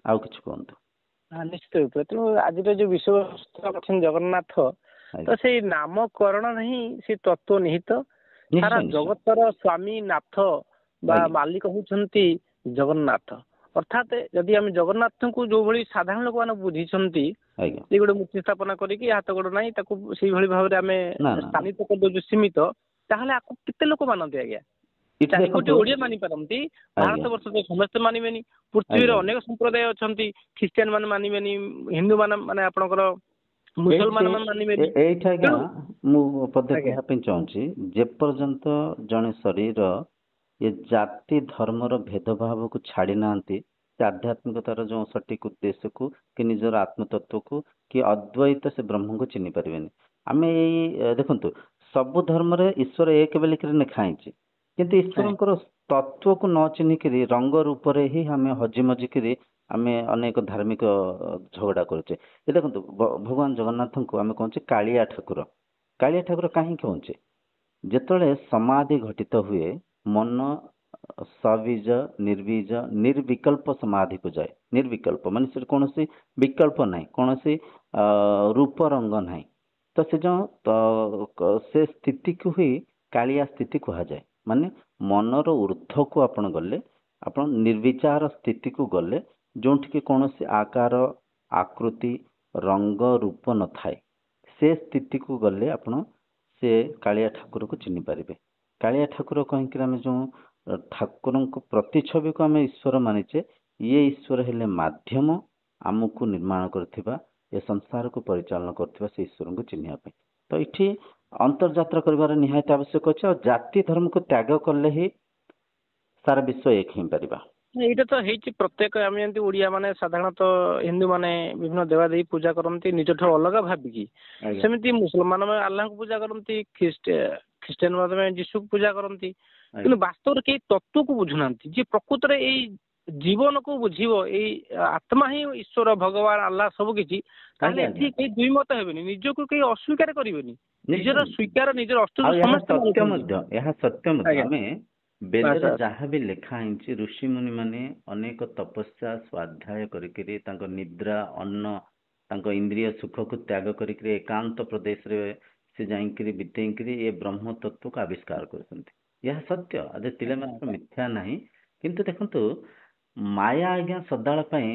Speaker 1: ଆଉ କିଛି କୁହନ୍ତୁ।
Speaker 2: ନିଶ୍ଚିତ ରୂପେ। ତେଣୁ ଆଜିର ଯୋଉ ବିଶ୍ୱବସ୍ତୁ ଅଛନ୍ତି ଜଗନ୍ନାଥ, ତ ସେଇ ନାମକରଣରେ ହିଁ ସେ ତତ୍ଵ ନିହିତ। ସାରା ଜଗତର ସ୍ୱାମୀ ନାଥ ବା ମାଲିକ ହଉଛନ୍ତି ଜଗନ୍ନାଥ। ଅର୍ଥାତ୍ ଯଦି ଆମେ ଜଗନ୍ନାଥଙ୍କୁ ଯୋଉଭଳି ସାଧାରଣ ଲୋକମାନେ ବୁଝିଛନ୍ତି, ଯେ ଗୋଟେ ମୂର୍ତ୍ତି ସ୍ଥାପନା କରିକି ହାତ ଗୋଡ଼ ନାହିଁ ତାକୁ ସେଇଭଳି ଭାବରେ ଆମେ ସ୍ଥାନିତ କରିଦେଉଛୁ ସୀମିତ, ତାହେଲେ ଆକୁ କେତେ ଲୋକ ମାନନ୍ତି ଆଜ୍ଞା? 4 କୋଟି ଓଡ଼ିଆ ମାନିପାରନ୍ତି, ଭାରତ ବର୍ଷରେ ସମସ୍ତେ ମାନିବେନି। ପୃଥିବୀରେ ଅନେକ ସମ୍ପ୍ରଦାୟ ଅଛନ୍ତି, ଖ୍ରୀଷ୍ଟିଆନ ମାନେ ମାନିବେନି, ହିନ୍ଦୁ ମାନେ ଆପଣଙ୍କର ମୁସଲମାନ ମାନେ ମାନିବେନି।
Speaker 1: ଏଇଟା ଆଜ୍ଞା ମୁଁ ପଦେ କହିବା ପାଇଁ ଚାହୁଁଛି, ଯେପର୍ଯ୍ୟନ୍ତ ଜଣେ ଶରୀର ଏ ଜାତି ଧର୍ମର ଭେଦଭାବକୁ ଛାଡ଼ି ନାହାନ୍ତି, ସେ ଆଧ୍ୟାତ୍ମିକତାର ଯେଉଁ ସଠିକ ଉଦ୍ଦେଶ୍ୟକୁ କି ନିଜର ଆତ୍ମତତ୍ଵକୁ କି ଅଦ୍ୱୈତ ସେ ବ୍ରହ୍ମକୁ ଚିହ୍ନି ପାରିବେନି। ଆମେ ଏଇ ଦେଖନ୍ତୁ ସବୁ ଧର୍ମରେ ଈଶ୍ୱର ଏକ ବୋଲିକିରି ଲେଖା ହେଇଛି, କିନ୍ତୁ ଈଶ୍ୱରଙ୍କର ତତ୍ଵକୁ ନ ଚିହ୍ନିକିରି ରଙ୍ଗ ରୂପରେ ହିଁ ଆମେ ହଜି ମଜିକିରି ଆମେ ଅନେକ ଧାର୍ମିକ ଝଗଡ଼ା କରୁଛେ। ଏ ଦେଖନ୍ତୁ ଭଗବାନ ଜଗନ୍ନାଥଙ୍କୁ ଆମେ କହୁଛେ କାଳିଆ ଠାକୁର। କାଳିଆ ଠାକୁର କାହିଁକି କହୁଛେ? ଯେତେବେଳେ ସମାଧି ଘଟିତ ହୁଏ, ମନ ସବୀଜ, ନିର୍ବୀଜ, ନିର୍ବିକଳ୍ପ ସମାଧିକୁ ଯାଏ। ନିର୍ବିକଳ୍ପ ମାନେ ସେଠି କୌଣସି ବିକଳ୍ପ ନାହିଁ, କୌଣସି ରୂପ ରଙ୍ଗ ନାହିଁ। ତ ସେ ଯେଉଁ ସେ ସ୍ଥିତିକୁ ହିଁ କାଳିଆ ସ୍ଥିତି କୁହାଯାଏ। ମାନେ ମନର ଊର୍ଦ୍ଧ୍ୱକୁ ଆପଣ ଗଲେ, ଆପଣ ନିର୍ବିଚାର ସ୍ଥିତିକୁ ଗଲେ, ଯେଉଁଠିକି କୌଣସି ଆକାର, ଆକୃତି, ରଙ୍ଗ, ରୂପ ନଥାଏ, ସେ ସ୍ଥିତିକୁ ଗଲେ ଆପଣ ସେ କାଳିଆ ଠାକୁରକୁ ଚିହ୍ନି ପାରିବେ। କାଳିଆ ଠାକୁର କହିକି ଆମେ ଯେଉଁ ଠାକୁରଙ୍କ ପ୍ରତିଛବିକୁ ଆମେ ଈଶ୍ୱର ମାନିଛେ, ଇଏ ଈଶ୍ୱର ହେଲେ ମାଧ୍ୟମ ଆମକୁ ନିର୍ମାଣ କରିଥିବା, ଏ ସଂସାରକୁ ପରିଚାଳନା କରୁଥିବା ସେ ଈଶ୍ୱରଙ୍କୁ ଚିହ୍ନିବା ପାଇଁ। ତ ଏଠି ଅନ୍ତର୍ଯାତ୍ରା କରିବାର ନିହାତି ଆବଶ୍ୟକ ଅଛି। ଆଉ ଜାତି ଧର୍ମକୁ ତ୍ୟାଗ କଲେ ହିଁ ସାରା ବିଶ୍ୱ ଏକ ହେଇପାରିବା।
Speaker 2: ଏଇଟା ତ ହେଇଛି ପ୍ରତ୍ୟେକ, ଆମେ ଯେମିତି ଓଡ଼ିଆ ମାନେ ସାଧାରଣତଃ ହିନ୍ଦୁ ମାନେ ବିଭିନ୍ନ ଦେବାଦେବୀ ପୂଜା କରନ୍ତି ନିଜଠାରୁ ଅଲଗା ଭାବିକି, ସେମିତି ମୁସଲମାନ ମାନେ ଆଲ୍ଲାହଙ୍କୁ ପୂଜା କରନ୍ତି, ଖ୍ରୀଷ୍ଟିଆନ ମାନେ ଯୀଶୁକୁ ପୂଜା କରନ୍ତି। କିନ୍ତୁ ବାସ୍ତବରେ କେହି ତତ୍ଵକୁ ବୁଝୁନାହାନ୍ତି, ଯେ ପ୍ରକୃତରେ ଏଇ ଜୀବନକୁ ବୁଝିବ, ଏଇ ଆତ୍ମା ହିଁ ଈଶ୍ୱର, ଭଗବାନ, ଆଲ୍ଲାହ ସବୁ କିଛି। ତାହେଲେ ଏଠି କେହି ଦୁଇ ମତ ହେବେନି, ନିଜକୁ କେହି ଅସ୍ୱୀକାର କରିବେନି, ନିଜର ସ୍ୱୀକାର ନିଜର ଅସ୍ତିତ୍ୱ ସମସ୍ତେ
Speaker 1: ଏହା ସତ୍ୟ ମଧ୍ୟ। ଆମେ ବେଦରେ ଯାହା ବି ଲେଖା ହେଇଛି, ଋଷିମୁନି ମାନେ ଅନେକ ତପସ୍ୟା ସ୍ୱାଧ୍ୟାୟ କରିକିରି ତାଙ୍କ ନିଦ୍ରା, ଅନ୍ନ, ତାଙ୍କ ଇନ୍ଦ୍ରିୟ ସୁଖକୁ ତ୍ୟାଗ କରିକିରି ଏକାନ୍ତ ପ୍ରଦେଶରେ ସେ ଯାଇକିରି ବିତେଇକିରି ଏ ବ୍ରହ୍ମ ତତ୍ଵକୁ ଆବିଷ୍କାର କରୁଛନ୍ତି। ଏହା ସତ୍ୟ, ଆଜି ତିଳେ ମାତ୍ର ମିଥ୍ୟା ନାହିଁ। କିନ୍ତୁ ଦେଖନ୍ତୁ ମାୟା ଆଜ୍ଞା ସଦାଳ ପାଇଁ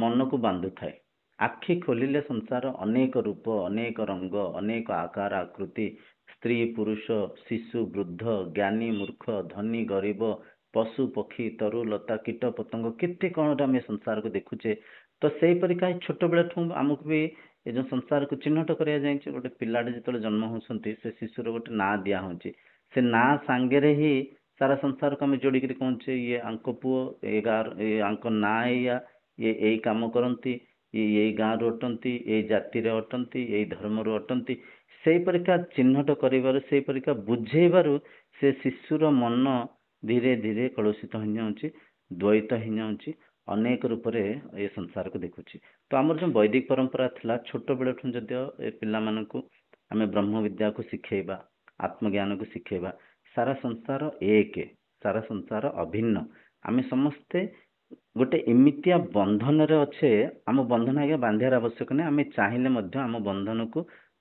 Speaker 1: ମନକୁ ବାନ୍ଧୁଥାଏ। ଆଖି ଖୋଲିଲେ ସଂସାର ଅନେକ ରୂପ, ଅନେକ ରଙ୍ଗ, ଅନେକ ଆକାର, ଆକୃତି, ସ୍ତ୍ରୀ, ପୁରୁଷ, ଶିଶୁ, ବୃଦ୍ଧ, ଜ୍ଞାନୀ, ମୂର୍ଖ, ଧନୀ, ଗରିବ, ପଶୁ ପକ୍ଷୀ ତରୁ ଲତା କୀଟ ପତଙ୍ଗ କେତେ କ'ଣ ଆମେ ସଂସାରକୁ ଦେଖୁଛେ। ତ ସେଇପରିକା ଛୋଟ ବେଳଠୁ ଆମକୁ ବି ଏ ଯେଉଁ ସଂସାରକୁ ଚିହ୍ନଟ କରାଯାଇଛି। ଗୋଟେ ପିଲାଟେ ଯେତେବେଳେ ଜନ୍ମ ହେଉଛନ୍ତି ସେ ଶିଶୁର ଗୋଟେ ନାଁ ଦିଆ ହେଉଛି। ସେ ନାଁ ସାଙ୍ଗରେ ହିଁ ସାରା ସଂସାରକୁ ଆମେ ଯୋଡ଼ିକିରି କହୁଛେ ଇଏ ଆଙ୍କ ପୁଅ, ଏ ଗାଁର ଆଙ୍କ ନାଁ ଏଇଆ, ଇଏ ଏଇ କାମ କରନ୍ତି, ଇଏ ଏଇ ଗାଁରୁ ଅଟନ୍ତି, ଏଇ ଜାତିରେ ଅଟନ୍ତି, ଏଇ ଧର୍ମରୁ ଅଟନ୍ତି। ସେଇପରିକା ଚିହ୍ନଟ କରିବାରୁ, ସେଇପରିକା ବୁଝେଇବାରୁ ସେ ଶିଶୁର ମନ ଧୀରେ ଧୀରେ କଳୁଷିତ ହେଇଯାଉଛି, ଦ୍ୱୈତ ହେଇଯାଉଛି, ଅନେକ ରୂପରେ ଏ ସଂସାରକୁ ଦେଖୁଛି। ତ ଆମର ଯେଉଁ ବୈଦିକ ପରମ୍ପରା ଥିଲା ଛୋଟ ବେଳଠୁ ଯଦିଓ ଏ ପିଲାମାନଙ୍କୁ ଆମେ ବ୍ରହ୍ମ ବିଦ୍ୟାକୁ ଶିଖେଇବା, ଆତ୍ମଜ୍ଞାନକୁ ଶିଖେଇବା, ସାରା ସଂସାର ଏକ, ସାରା ସଂସାର ଅଭିନ୍ନ, ଆମେ ସମସ୍ତେ ଗୋଟେ ଏମିତିଆ ବନ୍ଧନରେ ଅଛେ। ଆମ ବନ୍ଧନ ଆଜ୍ଞା ବାନ୍ଧିବାର ଆବଶ୍ୟକ ନାହିଁ, ଆମେ ଚାହିଁଲେ ମଧ୍ୟ ଆମ ବନ୍ଧନକୁ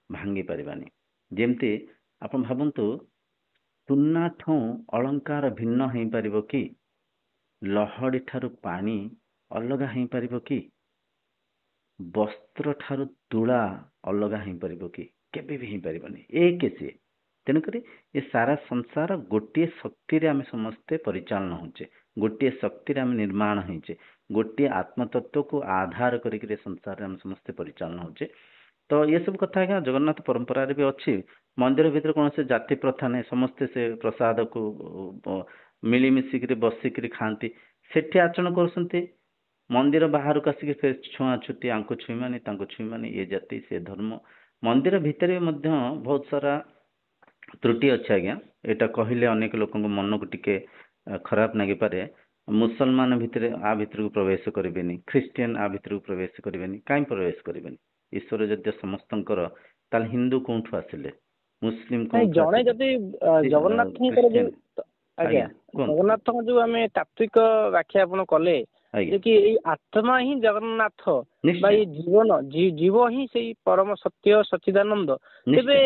Speaker 1: ଭାଙ୍ଗି ପାରିବାନି। ଯେମିତି ଆପଣ ଭାବନ୍ତୁ, ସୁନା ଠୁ ଅଳଙ୍କାର ଭିନ୍ନ ହେଇପାରିବ କି? ଲହଡ଼ି ଠାରୁ ପାଣି ଅଲଗା ହେଇପାରିବ କି? ବସ୍ତ୍ର ଠାରୁ ତୁଳା ଅଲଗା ହେଇପାରିବ କି? କେବେ ବି ହେଇପାରିବନି, ଏକ ସିଏ। ତେଣୁକରି ଏ ସାରା ସଂସାର ଗୋଟିଏ ଶକ୍ତିରେ ଆମେ ସମସ୍ତେ ପରିଚାଳନା ହେଉଛେ, ଗୋଟିଏ ଶକ୍ତିରେ ଆମେ ନିର୍ମାଣ ହେଇଛେ, ଗୋଟିଏ ଆତ୍ମତତ୍ତ୍ୱକୁ ଆଧାର କରିକି ଏ ସଂସାରରେ ଆମେ ସମସ୍ତେ ପରିଚାଳନା ହେଉଛେ। ତ ଏସବୁ କଥା ଆଜ୍ଞା ଜଗନ୍ନାଥ ପରମ୍ପରାରେ ବି ଅଛି। ମନ୍ଦିର ଭିତରେ କୌଣସି ଜାତି ପ୍ରଥା ନାହିଁ, ସମସ୍ତେ ସେ ପ୍ରସାଦକୁ ମିଳିମିଶିକିରି ବସିକିରି ଖାଆନ୍ତି। ସେଠି ଆଚରଣ କରୁଛନ୍ତି, ମନ୍ଦିର ବାହାରକୁ ଆସିକି ସେ ଛୁଆଁଛୁତି, ଆଙ୍କୁ ଛୁଇଁବାନି ତାଙ୍କୁ ଛୁଇଁବାନି, ଏ ଜାତି ସେ ଧର୍ମ। ମନ୍ଦିର ଭିତରେ ମଧ୍ୟ ବହୁତ ସାରା ତ୍ରୁଟି ଅଛି ଆଜ୍ଞା। ଏଇଟା କହିଲେ ଅନେକ ଲୋକଙ୍କ ମନକୁ ଟିକେ ଖରାପ ଲାଗିପାରେ। ମୁସଲମାନ ଭିତରେ ଆ ଭିତରକୁ ପ୍ରବେଶ କରିବେନି, ଖ୍ରୀଷ୍ଟିଆନ ଆ ଭିତରକୁ ପ୍ରବେଶ କରିବେନି। କାହିଁ ପ୍ରବେଶ କରିବେନି? ଈଶ୍ୱର ଯଦି ସମସ୍ତଙ୍କର, ତାହେଲେ ହିନ୍ଦୁ କୋଉଠୁ ଆସିଲେ, ମୁସଲିମ କୋଉଠୁ
Speaker 2: ଜଣେ
Speaker 1: ଆସିଲେ,
Speaker 2: ଯଦି ଜଗନ୍ନାଥଙ୍କର ଯୋଉ ଆଜ୍ଞା ଜଗନ୍ନାଥଙ୍କ ଯୋଉ ଆମେ ତାତ୍ଵିକ ବ୍ୟାଖ୍ୟା ଆପଣ କଲେ ଯେ କି ଏଇ ଆତ୍ମା ହିଁ ଜଗନ୍ନାଥ ବା ଏଇ ଜୀବନ, ଜୀବ ହିଁ ସେଇ ପରମ ସତ୍ୟ ସଚ୍ଚିଦାନନ୍ଦ, ତେବେ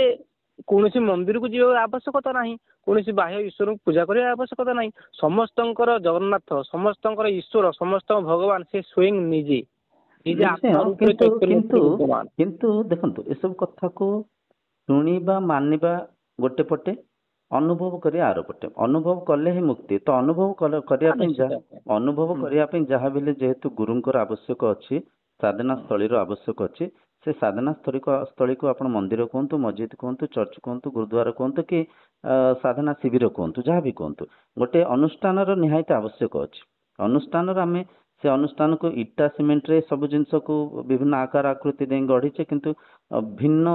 Speaker 2: କୌଣସି ମନ୍ଦିରକୁ ଯିବାର ଆବଶ୍ୟକତା ନାହିଁ, କୌଣସି ବାହ୍ୟ ଈଶ୍ୱରଙ୍କୁ ପୂଜା କରିବା ଆବଶ୍ୟକତା ନାହିଁ। ସମସ୍ତଙ୍କର ଜଗନ୍ନାଥ, ସମସ୍ତଙ୍କର ଈଶ୍ୱର, ସମସ୍ତଙ୍କ ଭଗବାନ ସେ ସ୍ୱୟଂ ନିଜେ
Speaker 1: କିନ୍ତୁ ଦେଖନ୍ତୁ, ଏସବୁ କଥାକୁ ଶୁଣିବା ମାନିବା ଗୋଟେ ପଟେ, ଅନୁଭବ କରିବା ଆର ପଟେ। ଅନୁଭବ କଲେ ହିଁ ମୁକ୍ତି। ତ ଅନୁଭବ କରିବା ପାଇଁ ଯାହା ବି ହେଲେ ଯେହେତୁ ଗୁରୁଙ୍କର ଆବଶ୍ୟକ ଅଛି, ସାଧନା ସ୍ଥଳୀର ଆବଶ୍ୟକ ଅଛି, ସେ ସାଧନା ସ୍ଥଳୀକୁ ଆପଣ ମନ୍ଦିର କୁହନ୍ତୁ, ମସ୍ଜିଦ୍ କୁହନ୍ତୁ, ଚର୍ଚ୍ଚ କୁହନ୍ତୁ, ଗୁରୁଦ୍ୱାର କୁହନ୍ତୁ, କି ସାଧନା ଶିବିର କୁହନ୍ତୁ, ଯାହା ବି କୁହନ୍ତୁ, ଗୋଟେ ଅନୁଷ୍ଠାନର ନିହାତି ଆବଶ୍ୟକ ଅଛି। ଅନୁଷ୍ଠାନର ଆମେ ସେ ଅନୁଷ୍ଠାନକୁ ଇଟା ସିମେଣ୍ଟରେ ସବୁ ଜିନିଷକୁ ବିଭିନ୍ନ ଆକାର ଆକୃତି ଦେଇ ଗଢ଼ିଛେ, କିନ୍ତୁ ଭିନ୍ନ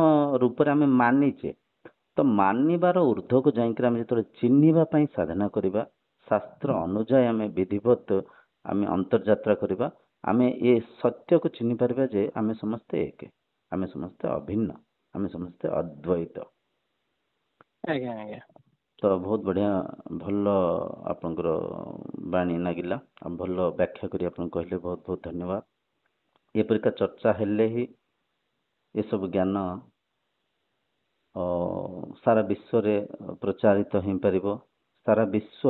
Speaker 1: ରୂପରେ ଆମେ ମାନିଛେ। ତ ମାନିବାର ଊର୍ଦ୍ଧ୍ୱକୁ ଯାଇକି ଆମେ ଯେତେବେଳେ ଚିହ୍ନିବା ପାଇଁ ସାଧନା କରିବା, ଶାସ୍ତ୍ର ଅନୁଯାୟୀ ଆମେ ବିଧିବଦ୍ଧ ଆମେ ଅନ୍ତର୍ଯାତ୍ରା କରିବା, ଆମେ ଏ ସତ୍ୟକୁ ଚିହ୍ନି ପାରିବା ଯେ ଆମେ ସମସ୍ତେ ଏକ, ଆମେ ସମସ୍ତେ ଅଭିନ୍ନ, ଆମେ ସମସ୍ତେ ଅଦ୍ୱୈତ।
Speaker 2: ଆଜ୍ଞା ଆଜ୍ଞା।
Speaker 1: ତ ବହୁତ ବଢ଼ିଆ, ଭଲ ଆପଣଙ୍କର ବାଣୀ ଲାଗିଲା, ଭଲ ବ୍ୟାଖ୍ୟା କରି ଆପଣ କହିଲେ, ବହୁତ ବହୁତ ଧନ୍ୟବାଦ। ଏପରିକା ଚର୍ଚ୍ଚା ହେଲେ ହିଁ ଏସବୁ ଜ୍ଞାନ ସାରା ବିଶ୍ୱରେ ପ୍ରଚାରିତ ହେଇପାରିବ। ସାରା ବିଶ୍ୱ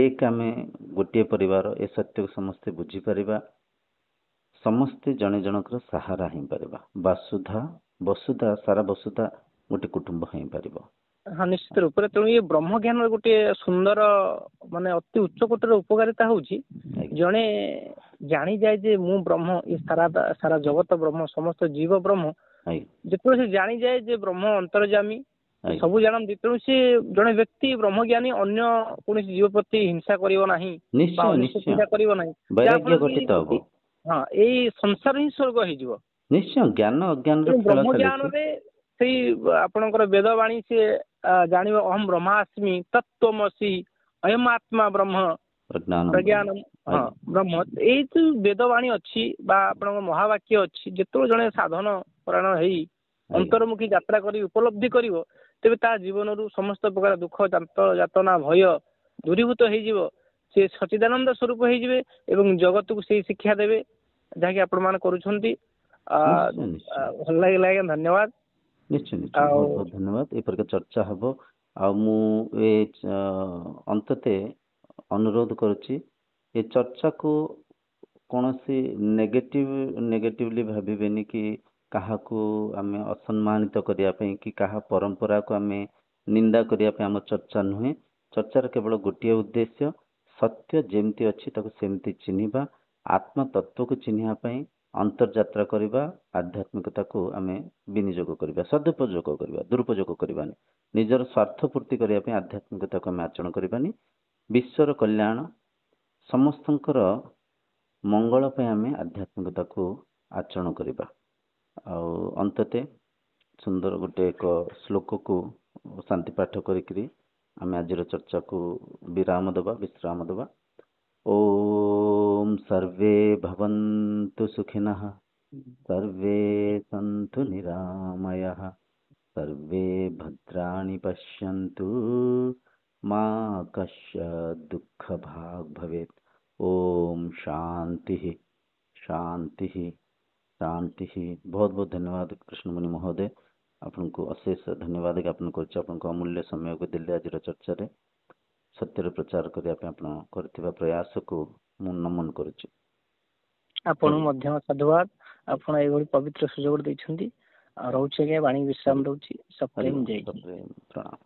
Speaker 1: ଏକ, ଆମେ ଗୋଟିଏ ପରିବାର, ଏ ସତ୍ୟକୁ ସମସ୍ତେ ବୁଝିପାରିବା, ସମସ୍ତେ ଜଣେ ଜଣଙ୍କର ସାହାରା ହେଇପାରିବା। ବସୁଧା ସାରା ବସୁଧା ଗୋଟେ କୁଟୁମ୍ବ ହେଇପାରିବ।
Speaker 2: ହଁ, ନିଶ୍ଚିତ ରୂପରେ। ତେଣୁ ଏ ବ୍ରହ୍ମ ଜ୍ଞାନର ଗୋଟେ ସୁନ୍ଦର ମାନେ ଅତି ଉଚ୍ଚ କୋଟିର ଉପକାରିତା ହଉଛି, ଜଣେ ଜାଣିଯାଏ ଯେ ମୁଁ ବ୍ରହ୍ମ, ଏ ସାରା ଜଗତ ବ୍ରହ୍ମ, ସମସ୍ତ ଜୀବ ବ୍ରହ୍ମ। ଯେତେବେଳେ ସେ ଜାଣିଯାଏ ଯେ ବ୍ରହ୍ମ ଅନ୍ତର୍ଯାମୀ, ସବୁ ଜାଣନ୍ତି, ତେଣୁ ସେ ଜଣେ ବ୍ୟକ୍ତି ବ୍ରହ୍ମଜ୍ଞାନୀ ଅନ୍ୟ କୌଣସି ଜୀବ ପ୍ରତି ହିଂସା କରିବ ନାହିଁ, କରିବ ନାହିଁ। ହଁ, ଏଇ ସଂସାର ହିଁ ସ୍ୱର୍ଗ ହେଇଯିବ।
Speaker 1: ନିଶ୍ଚୟ ଜ୍ଞାନ ଅଜ୍ଞାନରେ
Speaker 2: ବ୍ରହ୍ମ ଜ୍ଞାନରେ ସେଇ ଆପଣଙ୍କର ବେଦବାଣୀ ସେ ଜାଣିବ, ଅହମ୍ ବ୍ରହ୍ମାସ୍ମି ତତ୍ତ୍ୱମସି ଅୟମ୍ ଆତ୍ମା ବ୍ରହ୍ମ ପ୍ରଜ୍ଞାନ ବ୍ରହ୍ମ। ଏଇ ଯୋଉ ବେଦବାଣୀ ଅଛି ବା ଆପଣଙ୍କ ମହାବାକ୍ୟ ଅଛି, ଯେତେବେଳେ ଜଣେ ସାଧନ ପରାୟଣ ହେଇ ଅନ୍ତର୍ମୁଖୀ ଯାତ୍ରା କରି ଉପଲବ୍ଧି କରିବ, ତେବେ ତା ଜୀବନରୁ ସମସ୍ତ ପ୍ରକାର ଦୁଃଖ ଯାତନା ଭୟ ଦୂରୀଭୂତ ହେଇଯିବ। ସେ ସଚ୍ଚିଦାନନ୍ଦ ସ୍ୱରୂପ ହେଇଯିବେ ଏବଂ ଜଗତକୁ ସେଇ ଶିକ୍ଷା ଦେବେ ଯାହାକି ଆପଣ ମାନେ କରୁଛନ୍ତି। ଭଲ ଲାଗିଲା ଆଜ୍ଞା, ଧନ୍ୟବାଦ।
Speaker 1: ନିଶ୍ଚୟ ବହୁତ ବହୁତ ଧନ୍ୟବାଦ। ଏପରିକା ଚର୍ଚ୍ଚା ହବ। ଆଉ ମୁଁ ଏ ଅନ୍ତତେ ଅନୁରୋଧ କରୁଛି, ଏ ଚର୍ଚ୍ଚାକୁ କୌଣସି ନେଗେଟିଭଲି ଭାବିବେନି କି କାହାକୁ ଆମେ ଅସମ୍ମାନିତ କରିବା ପାଇଁ କି କାହା ପରମ୍ପରାକୁ ଆମେ ନିନ୍ଦା କରିବା ପାଇଁ ଆମ ଚର୍ଚ୍ଚା ନୁହେଁ। ଚର୍ଚ୍ଚାର କେବଳ ଗୋଟିଏ ଉଦ୍ଦେଶ୍ୟ, ସତ୍ୟ ଯେମିତି ଅଛି ତାକୁ ସେମିତି ଚିହ୍ନିବା, ଆତ୍ମ ତତ୍ଵକୁ ଚିହ୍ନିବା ପାଇଁ ଅନ୍ତର୍ଯାତ୍ରା କରିବା, ଆଧ୍ୟାତ୍ମିକତାକୁ ଆମେ ବିନିଯୋଗ କରିବା, ସଦୁପଯୋଗ କରିବା, ଦୁରୁପଯୋଗ କରିବାନି। ନିଜର ସ୍ୱାର୍ଥ ପୂର୍ତ୍ତି କରିବା ପାଇଁ ଆଧ୍ୟାତ୍ମିକତାକୁ ଆମେ ଆଚରଣ କରିବାନି। ବିଶ୍ୱର କଲ୍ୟାଣ, ସମସ୍ତଙ୍କର ମଙ୍ଗଳ ପାଇଁ ଆମେ ଆଧ୍ୟାତ୍ମିକତାକୁ ଆଚରଣ କରିବା। ଆଉ ଅନ୍ତତଃ ସୁନ୍ଦର ଗୋଟେ ଏକ ଶ୍ଲୋକକୁ ଶାନ୍ତି ପାଠ କରିକିରି ଆମେ ଆଜିର ଚର୍ଚ୍ଚାକୁ ବିଶ୍ରାମ ଦେବା। ଓମ୍ ସର୍ବେ ଭବନ୍ତୁ ସୁଖିନଃ, ସର୍ବେ ସନ୍ତୁ ନିରାମୟଃ, ସର୍ବେ ଭଦ୍ରାଣି ପଶ୍ୟନ୍ତୁ, ମା କଶ୍ଚିत् ଦୁଃଖ ଭାಗ್ ଭବେତ୍। ओम शांति शांति शांति। बहुत बहुत धन्यवाद कृष्णमुनि महोदय, आपको अशेष धन्यवाद ज्ञापन कर अमूल्य समय को दिल्ली आज चर्चा रे सत्यर प्रचार करने प्रयास को मु नमन करुच्ची।
Speaker 2: आपन मध्य साधुवाद, आपण एभली पवित्र सुजोग दैछंती। रोचे के वाणी विश्राम दउची। सप्रेम जय।
Speaker 1: प्रणाम।